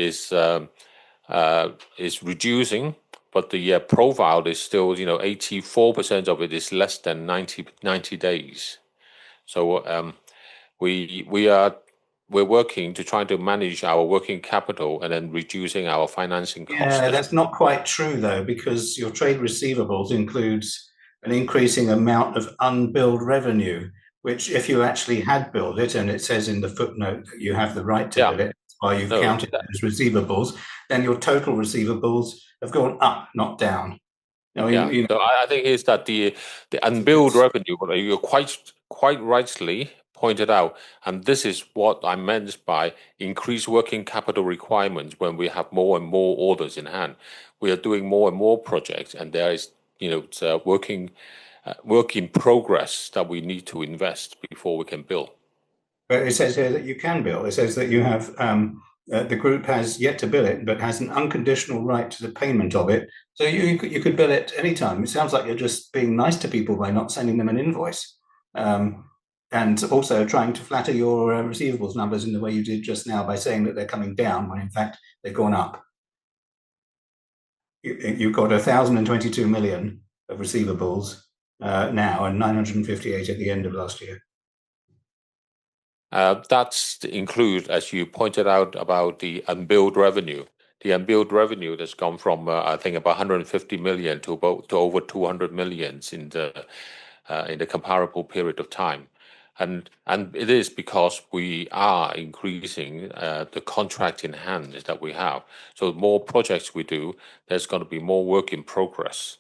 is reducing, but the profile is still 84% of it is less than 90 days. So we're working to try to manage our working capital and then reducing our financing costs. Yeah, that's not quite true though, because your trade receivables includes an increasing amount of unbilled revenue, which if you actually had billed it, and it says in the footnote that you have the right to bill it, why you've counted it as receivables, then your total receivables have gone up, not down. So I think is that the unbilled revenue, you quite rightly pointed out, and this is what I meant by increased working capital requirements. When we have more and more orders in hand, we are doing more and more projects, and there is it's work in progress that we need to invest before we can bill. But it says here that you can bill. It says that you have the group has yet to bill it, but has an unconditional right to the payment of it. So you could bill it anytime. It sounds like you're just being nice to people by not sending them an invoice, and also trying to flatter your receivables numbers in the way you did just now by saying that they're coming down when in fact they've gone up. You've got 1,022 million of receivables now, and 958 at the end of last year. That's include, as you pointed out, about the unbilled revenue. The unbilled revenue that's gone from I think about 150 million to over 200 million in the comparable period of time, and it is because we are increasing the contract in hand that we have. So more projects we do, there's going to be more work in progress.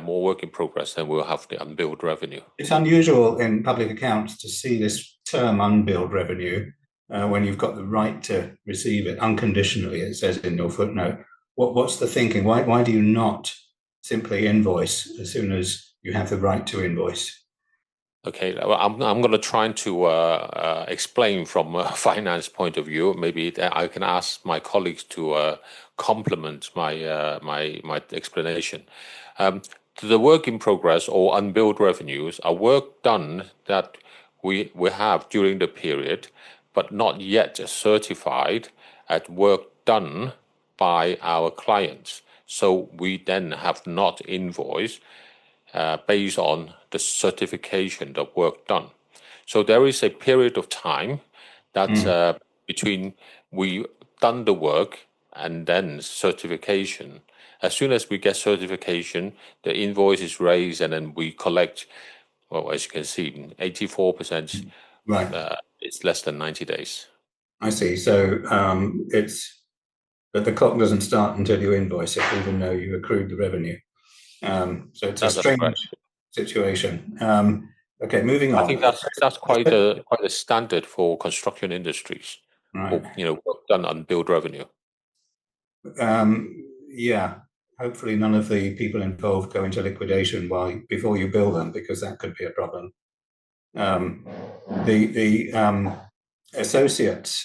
More work in progress, then we'll have the unbilled revenue. It's unusual in public accounts to see this term unbilled revenue when you've got the right to receive it unconditionally, it says in your footnote. What's the thinking? Why do you not simply invoice as soon as you have the right to invoice? Okay, well, I'm going to try to explain from a finance point of view. Maybe I can ask my colleagues to complement my explanation. The work in progress or unbilled revenues are work done that we have during the period, but not yet certified as work done by our clients. So we then have not invoiced based on the certification of work done. So there is a period of time that between we done the work and then certification. As soon as we get certification, the invoice is raised, and then we collect. Well, as you can see, 84%. Right. It's less than 90 days. I see. So but the clock doesn't start until you invoice it, even though you accrued the revenue. So it's a strange situation. Okay, moving on. I think that's quite a standard for construction industries. Right. Work done unbilled revenue. Yeah. Hopefully, none of the people involved go into liquidation before you bill them, because that could be a problem. The associate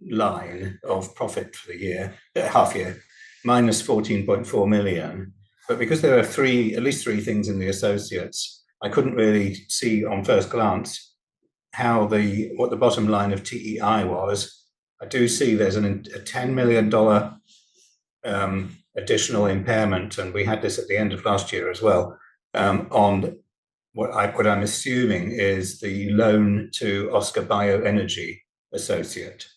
line of profit for the year, half year, minus 14.4 million. but because there are at least three things in the associates, I couldn't really see on first glance what the bottom line of TEI was. I do see there's a $10 million additional impairment, and we had this at the end of last year as well, on what I'm assuming is the loan to Oscar Bioenergy associate.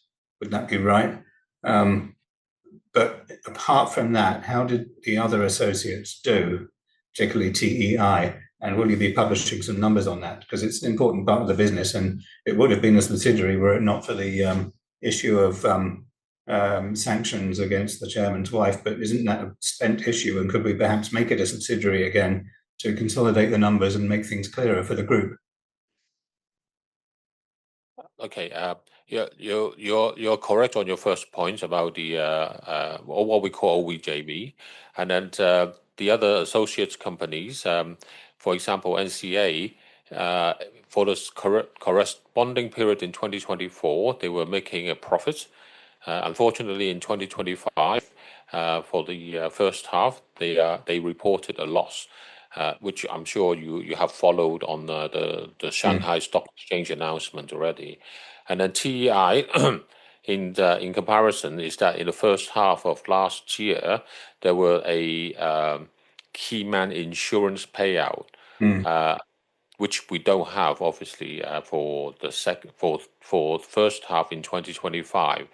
Would that be right? But apart from that, how did the other associates do, particularly TEI? And will you be publishing some numbers on that? Because it's an important part of the business, and it would have been a subsidiary were it not for the issue of sanctions against the chairman's wife. But isn't that a spent issue? And could we perhaps make it a subsidiary again to consolidate the numbers and make things clearer for the group? Okay, you're correct on your first point about the what we call OVJV, and then the other associates companies, for example, NCA, for the corresponding period in 2024, they were making a profit. Unfortunately, in 2025, for the first half, they reported a loss, which I'm sure you have followed on the Shanghai Stock Exchange announcement already. And then TEI, in comparison, is that in the first half of last year, there were a key man insurance payout, which we don't have, obviously, for the first half in 2025.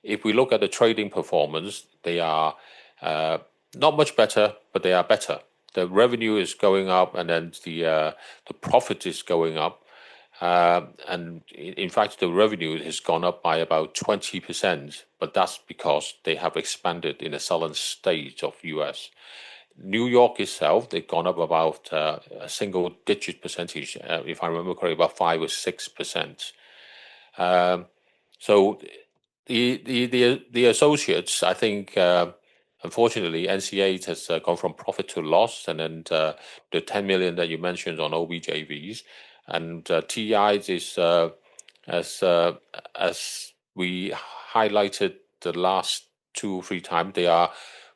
If we look at the trading performance, they are not much better, but they are better. The revenue is going up, and then the profit is going up. And in fact, the revenue has gone up by about 20%, but that's because they have expanded in the southern states of US. New York itself, they've gone up about a single-digit percentage, if I remember correctly, about 5 or 6%. So the associates, I think, unfortunately, NCA has gone from profit to loss, and then the 10 million that you mentioned on OBJVs, and TEI is as we highlighted the last 2 or 3 times, they are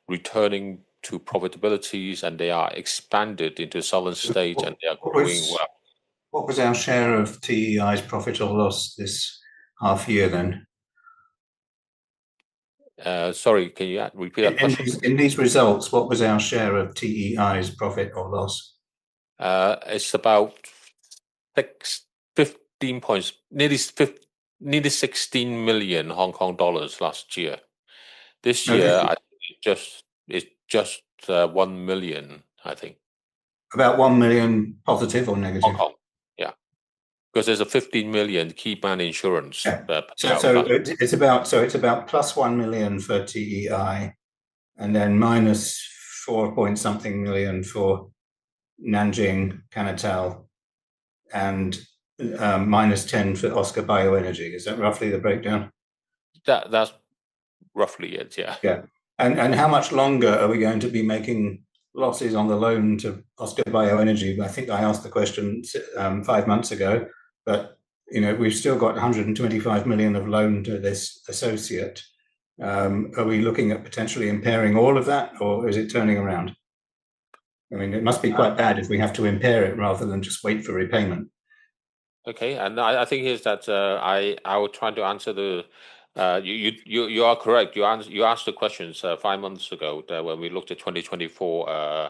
returning to profitabilities, and they are expanded into southern states, and they are growing well. What was our share of TEI's profit or loss this half year then? Sorry, can you repeat that question? In these results, what was our share of TEI's profit or loss? It's about 15 points, nearly 16 million Hong Kong dollars last year. This year, I think it's just 1 million, I think. About 1 million positive or negative? Hong Kong, yeah. Because there's a 15 million key man insurance. Yeah. So it's about plus 1 million for TEI, and then minus 4 point something million for Nanjing Canatal, and minus 10 for Oscar Bioenergy. Is that roughly the breakdown? That's roughly it, yeah. Yeah. And how much longer are we going to be making losses on the loan to Oscar Bioenergy? I think I asked the question 5 months ago, but we've still got 125 million of loan to this associate. Are we looking at potentially impairing all of that, or is it turning around? I mean, it must be quite bad if we have to impair it rather than just wait for repayment. Okay, and I think is that I will try to answer the. You are correct. You asked the questions 5 months ago when we looked at 2024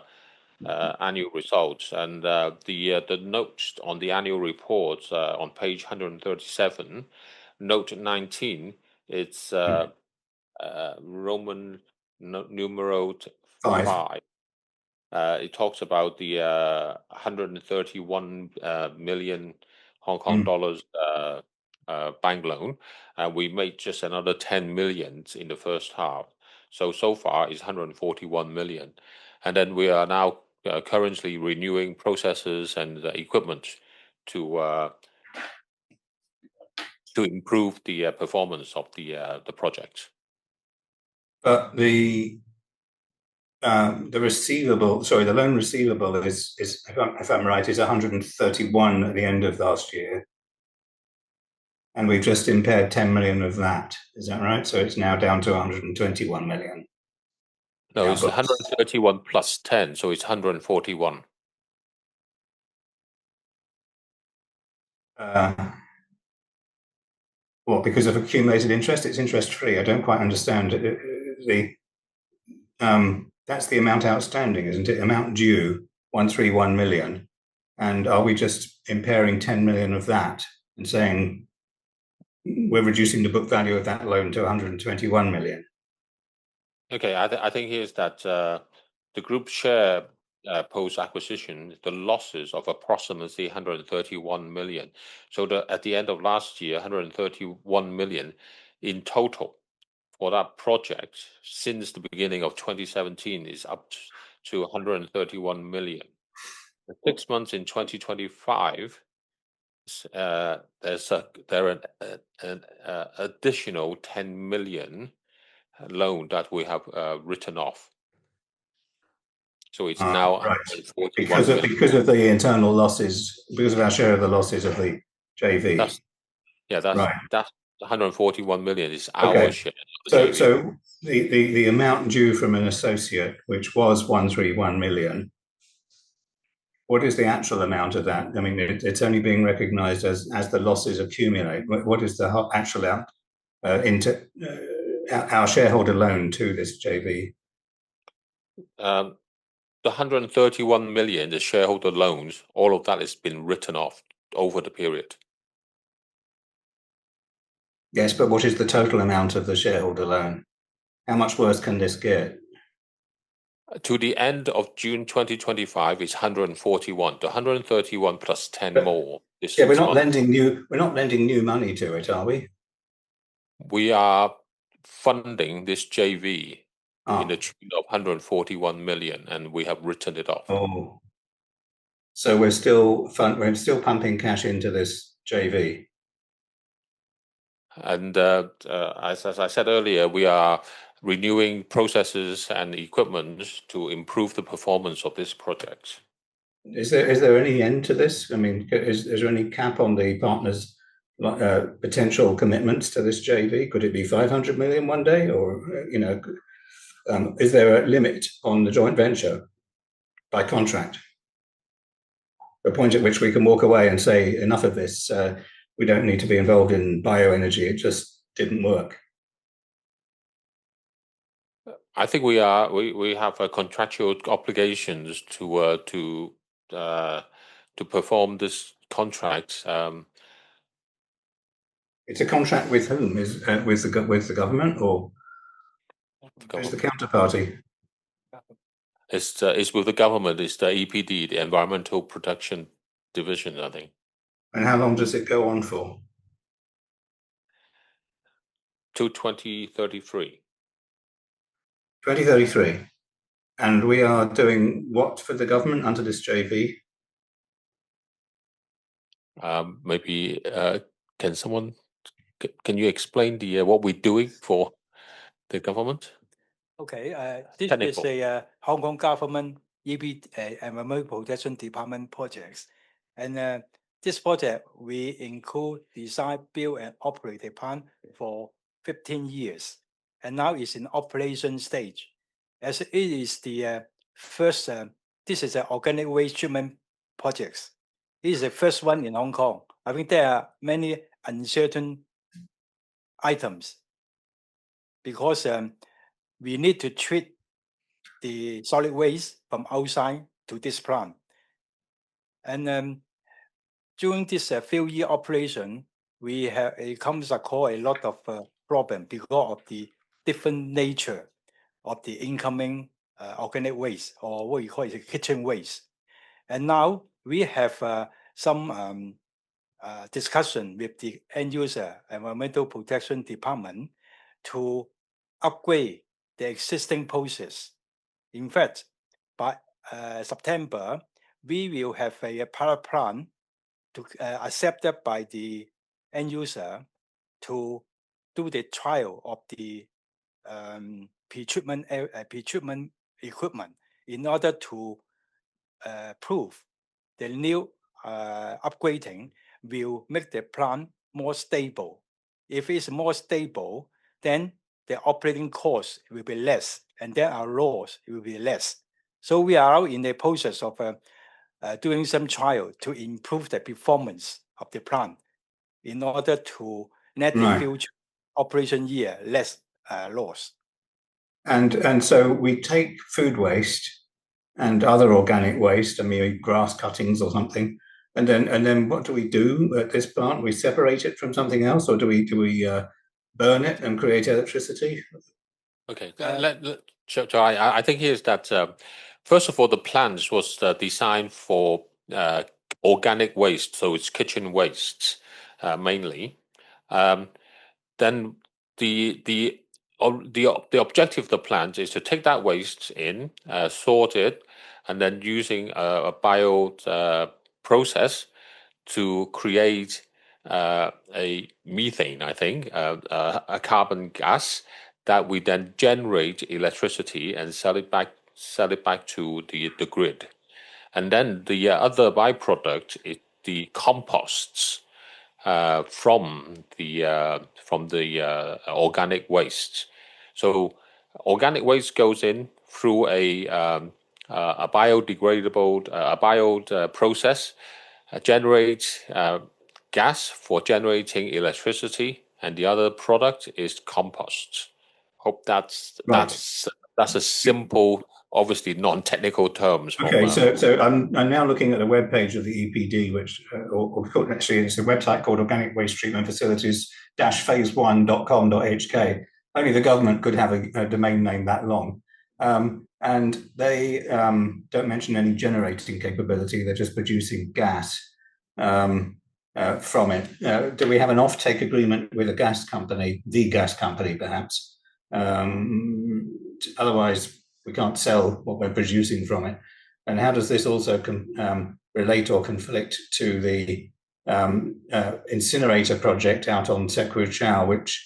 annual results, and the notes on the annual report on page 137, note 19. It's Roman numeral 5. It talks about the 131 million Hong Kong dollars bank loan, and we made just another 10 million in the first half. So far it's 141 million, and then we are now currently renewing processes and equipment to improve the performance of the project. But the receivable, the loan receivable is if I'm right, is 131 at the end of last year, and we've just impaired 10 million of that. Is that right? So it's now down to 121 million. No, Yeah, it's but- 131 plus 10, so it's 141. Well, because of accumulated interest, it's interest-free. I don't quite understand that's the amount outstanding, isn't it? Amount due, 131 million. And are we just impairing 10 million of that and saying we're reducing the book value of that loan to 121 million? Okay, I think here's that the group share post-acquisition, the losses of approximately 131 million. So at the end of last year, 131 million in total for that project since the beginning of 2017 is up to 131 million. The 6 months in 2025, there's an additional 10 million loan that we have written off. So it's now right. 41 because of the internal losses, because of our share of the losses of the JV. That's 141 million is our share of the JV. So the amount due from an associate, which was 131 million, what is the actual amount of that? I mean, it's only being recognised as the losses accumulate. What is the actual into our shareholder loan to this JV? The 131 million, the shareholder loans, all of that has been written off over the period. Yes, but what is the total amount of the shareholder loan? How much worse can this get? To the end of June 2025, it's 141. The 131 plus 10 more. We're not lending new money to it, are we? We are funding this JV in the tune of 141 million, and we have written it off. Oh, so we're still pumping cash into this JV. And as I said earlier, we are renewing processes and equipment to improve the performance of this project. Is there any end to this? I mean, is there any cap on the partners' potential commitments to this JV? Could it be 500 million one day, or is there a limit on the joint venture by contract? A point at which we can walk away and say, enough of this. We don't need to be involved in bioenergy. It just didn't work. I think we have contractual obligations to perform this contract. It's a contract with whom? Is with the government, or who's the counterparty? It's with the government. It's the EPD, the Environmental Protection Division, I think. And how long does it go on for? To 2033. 2033. And we are doing what for the government under this JV? Maybe can you explain what we're doing for the government? Okay, this Technical. is a Hong Kong government Environmental Protection Department projects, and this project we include design, build, and operate a plant for 15 years, and now it's in operation stage. As it is the first, this is an organic waste treatment projects. This is the first one in Hong Kong. I think there are many uncertain items because we need to treat the solid waste from outside to this plant. And during this few-year operation, it comes across a lot of problem because of the different nature of the incoming organic waste, or what you call it, kitchen waste. And now we have some discussion with the end user Environmental Protection Department to upgrade the existing process. In fact, by September, we will have a pilot plant to accepted by the end user to do the trial of the pre-treatment equipment in order to prove the new upgrading will make the plant more stable. If it's more stable, then the operating cost will be less and then our loss will be less. So we are in the process of doing some trial to improve the performance of the plant in order to net the future operation year less loss. And so we take food waste and other organic waste, I mean grass cuttings or something, and then what do we do at this plant? We separate it from something else, or do we burn it and create electricity? Okay, I think here's that. First of all, the plant was designed for organic waste, so it's kitchen wastes mainly. Then the objective of the plant is to take that waste in, sort it, and then using a bio process to create a methane, I think, a carbon gas that we then generate electricity and sell it back to the grid. And then the other byproduct is the composts from the organic waste. So organic waste goes in through a biodegradable process, generates gas for generating electricity, and the other product is compost. Hope that's a simple, obviously non-technical terms. Okay, so I'm now looking at the web page of the EPD, which actually it's a website called Organic Waste Treatment Facilities-phase1.com.hk. Only the government could have a domain name that long, and they don't mention any generating capability. They're just producing gas from it. Do we have an offtake agreement with a gas company, the gas company perhaps? Otherwise, we can't sell what we're producing from it. And how does this also relate or conflict to the incinerator project out on Sekwu Chau, which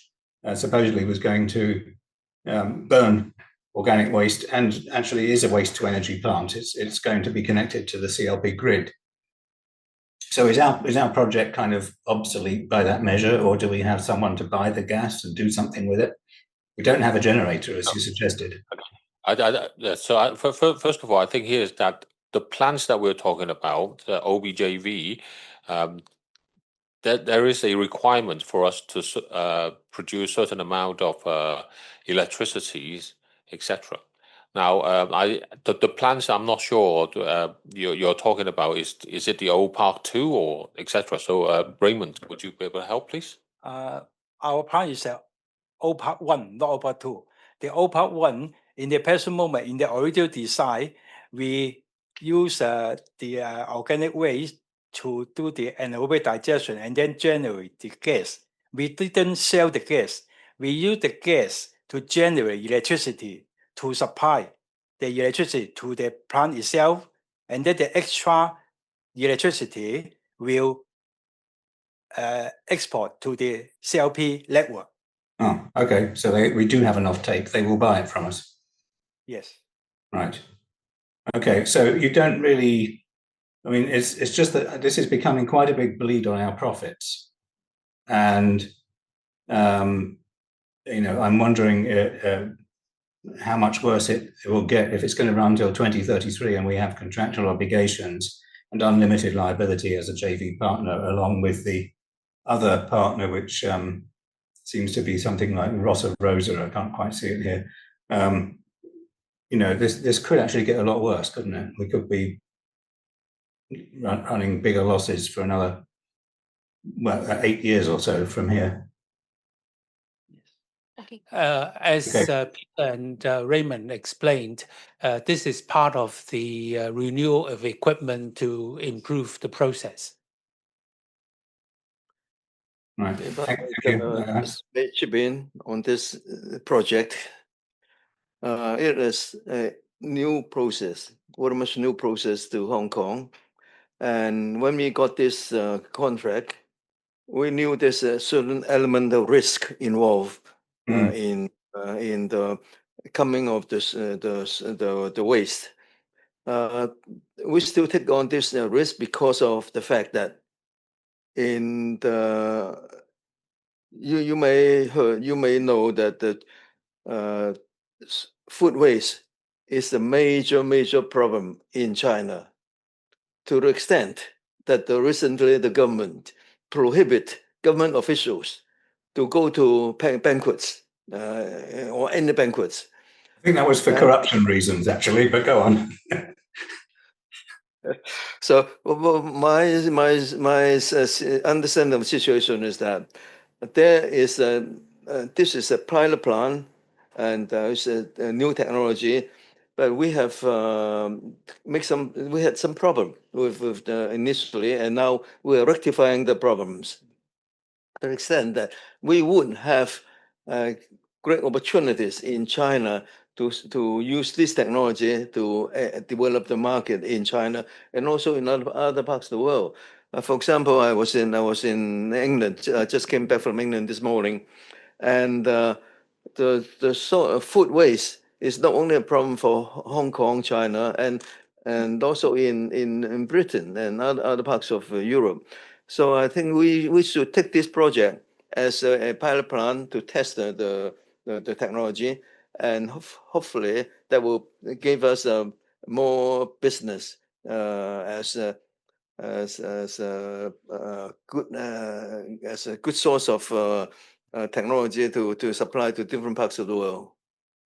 supposedly was going to burn organic waste and actually is a waste to energy plant. It's going to be connected to the CLP grid. So is our project kind of obsolete by that measure, or do we have someone to buy the gas and do something with it? We don't have a generator, as you suggested. So first of all, I think here is that the plants that we're talking about, the OBJV, that there is a requirement for us to produce a certain amount of electricity, etc. Now, the plants I'm not sure you're talking about is it the old Park 2 or etc. So Raymond, would you be able to help, please? Our plan is old Park 1, not old Park 2. The old Park 1, in the present moment, in the original design, we use the organic waste to do the anaerobic digestion and then generate the gas. We didn't sell the gas. We use the gas to generate electricity to supply the electricity to the plant itself, and then the extra electricity will export to the CLP network. Oh, okay. So we do have an offtake. They will buy it from us. Yes. Right. Okay. So you don't really. I mean, it's just that this is becoming quite a big bleed on our profits, and I'm wondering how much worse it will get if it's going to run until 2033, and we have contractual obligations and unlimited liability as a JV partner, along with the other partner, which seems to be something like Rosa Rosa. I can't quite see it here. This could actually get a lot worse, couldn't it? We could be running bigger losses for another 8 years or so from here. Okay. As Peter and Raymond explained, this is part of the renewal of equipment to improve the process. Right. Chip in on this project. It is a new process, very much new process to Hong Kong. And when we got this contract, we knew there's a certain element of risk involved in the coming of this the waste. We still take on this risk because of the fact that in the you may know that the food waste is a major problem in China, to the extent that recently the government prohibit government officials to go to banquets or any banquets. I think that was for corruption reasons, actually, but go on. So my understanding of the situation is that there is this is a pilot plant, and it's a new technology, but we have we had some problem with initially, and now we are rectifying the problems to the extent that we would have great opportunities in China to use this technology to develop the market in China and also in other parts of the world. For example, I was in England. I just came back from England this morning, and the sort of food waste is not only a problem for Hong Kong, China, and also in Britain and other parts of Europe. So I think we should take this project as a pilot plant to test the technology, and hopefully that will give us more business as a good source of technology to supply to different parts of the world.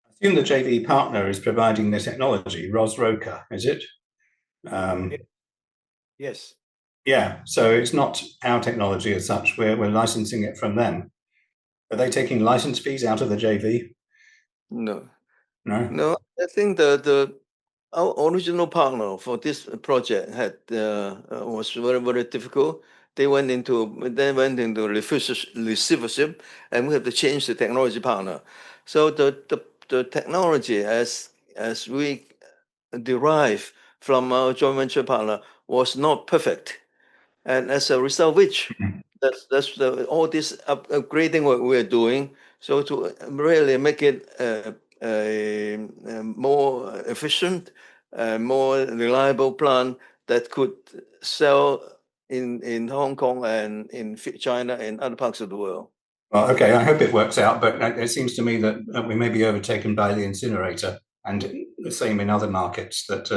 I assume the JV partner is providing the technology, Roka, is it? Yes. Yeah, so it's not our technology as such. We're licensing it from them. Are they taking license fees out of the JV? No. No. I think our original partner for this project was very difficult. They went into receivership, and we have to change the technology partner. So the technology as we derive from our joint venture partner was not perfect, and as a result of which that's all this upgrading what we're doing. So to really make it a more efficient, more reliable plant that could sell in Hong Kong and in China and other parts of the world. Well, okay, I hope it works out, but it seems to me that we may be overtaken by the incinerator, and the same in other markets, that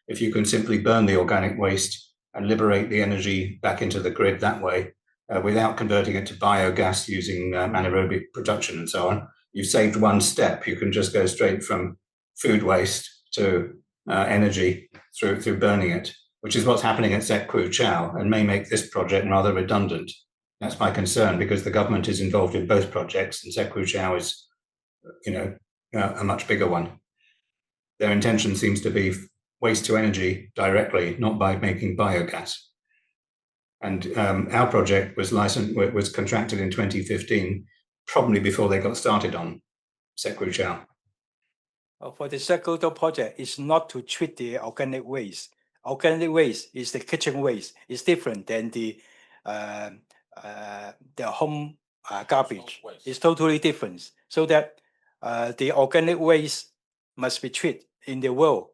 if you can simply burn the organic waste and liberate the energy back into the grid that way, without converting it to biogas using anaerobic production and so on, you've saved one step. You can just go straight from food waste to energy through burning it, which is what's happening at Zet Kwu Chau, and may make this project rather redundant. That's my concern, because the government is involved in both projects, and Zet Kwu Chau is, a much bigger one. Their intention seems to be waste to energy directly, not by making biogas. And our project was contracted in 2015, probably before they got started on Zet Kwu Chau. For the Zet Kwu Chau project, it's not to treat the organic waste. Organic waste is the kitchen waste. It's different than the home garbage. It's totally different. So that the organic waste must be treated in the world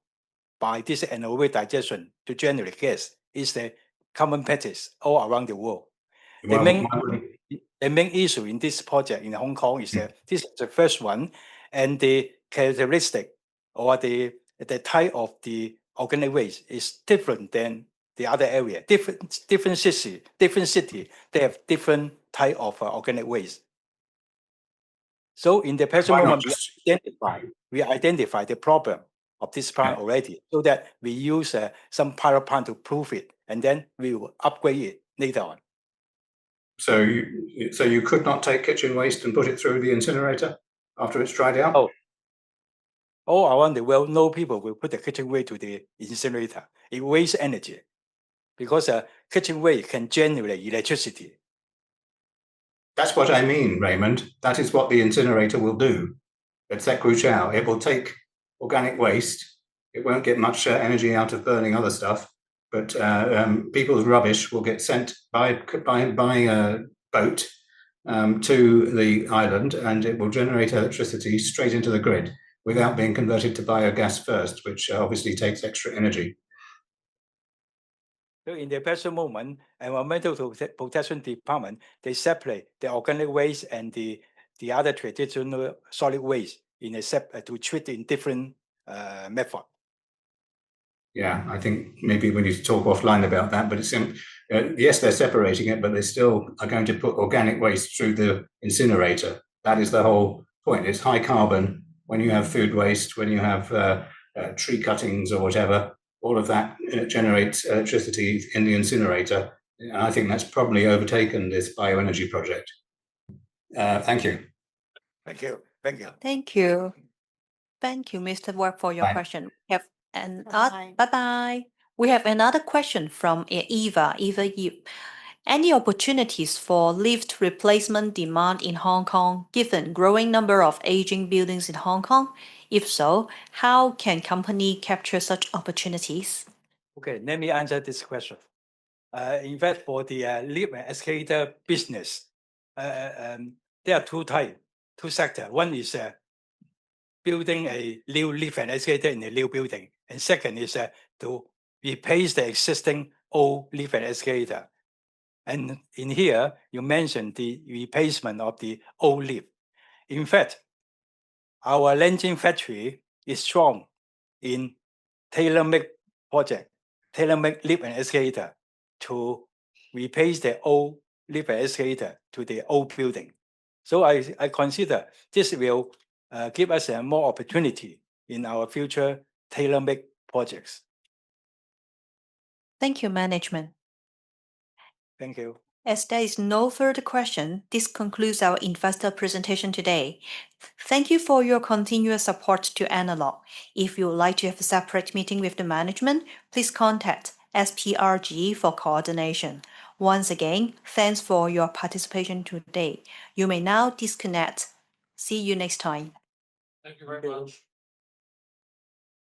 by this anaerobic digestion to generate gas. Is the common practice all around the world. The main issue in this project in Hong Kong is that this is the first one, and the characteristic or the type of the organic waste is different than the other area. Different city, they have different type of organic waste. So in the present moment, we identify the problem of this plant already, so that we use some pilot plant to prove it, and then we will upgrade it later on. So you could not take kitchen waste and put it through the incinerator after it's dried out? Oh, all around the world, no people will put the kitchen waste to the incinerator. It wastes energy, because kitchen waste can generate electricity. That's what I mean, Raymond. That is what the incinerator will do at Zet Kwu Chau. It will take organic waste. It won't get much energy out of burning other stuff, but people's rubbish will get sent by boat to the island, and it will generate electricity straight into the grid without being converted to biogas first, which obviously takes extra energy. So in the present moment, Environmental Protection Department, they separate the organic waste and the other traditional solid waste to treat in different method. Yeah, I think maybe we need to talk offline about that. But it's yes, they're separating it, but they still are going to put organic waste through the incinerator. That is the whole point. It's high carbon. When you have food waste, when you have tree cuttings or whatever, all of that generates electricity in the incinerator. And I think that's probably overtaken this bioenergy project. Thank you. Thank you. Thank you. Thank you. Thank you, Mr. Webb, for your Bye. question. Bye-bye. We have another question from Eva Yu. Any opportunities for lift replacement demand in Hong Kong, given growing number of aging buildings in Hong Kong? If so, how can company capture such opportunities? Okay, let me answer this question. In fact, for the lift and escalator business, there are two sectors. One is building a new lift and escalator in a new building, and second is to replace the existing old lift and escalator. And in here, you mentioned the replacement of the old lift. In fact, our Nanjing factory is strong in tailor-made project, tailor-made lift and escalator to replace the old lift and escalator to the old building. So I consider this will give us more opportunity in our future tailor-made projects. Thank you, management. Thank you. As there is no further question, this concludes our investor presentation today. Thank you for your continuous support to Analog. If you would like to have a separate meeting with the management, please contact SPRG for coordination. Once again, thanks for your participation today. You may now disconnect. See you next time. Thank you very much.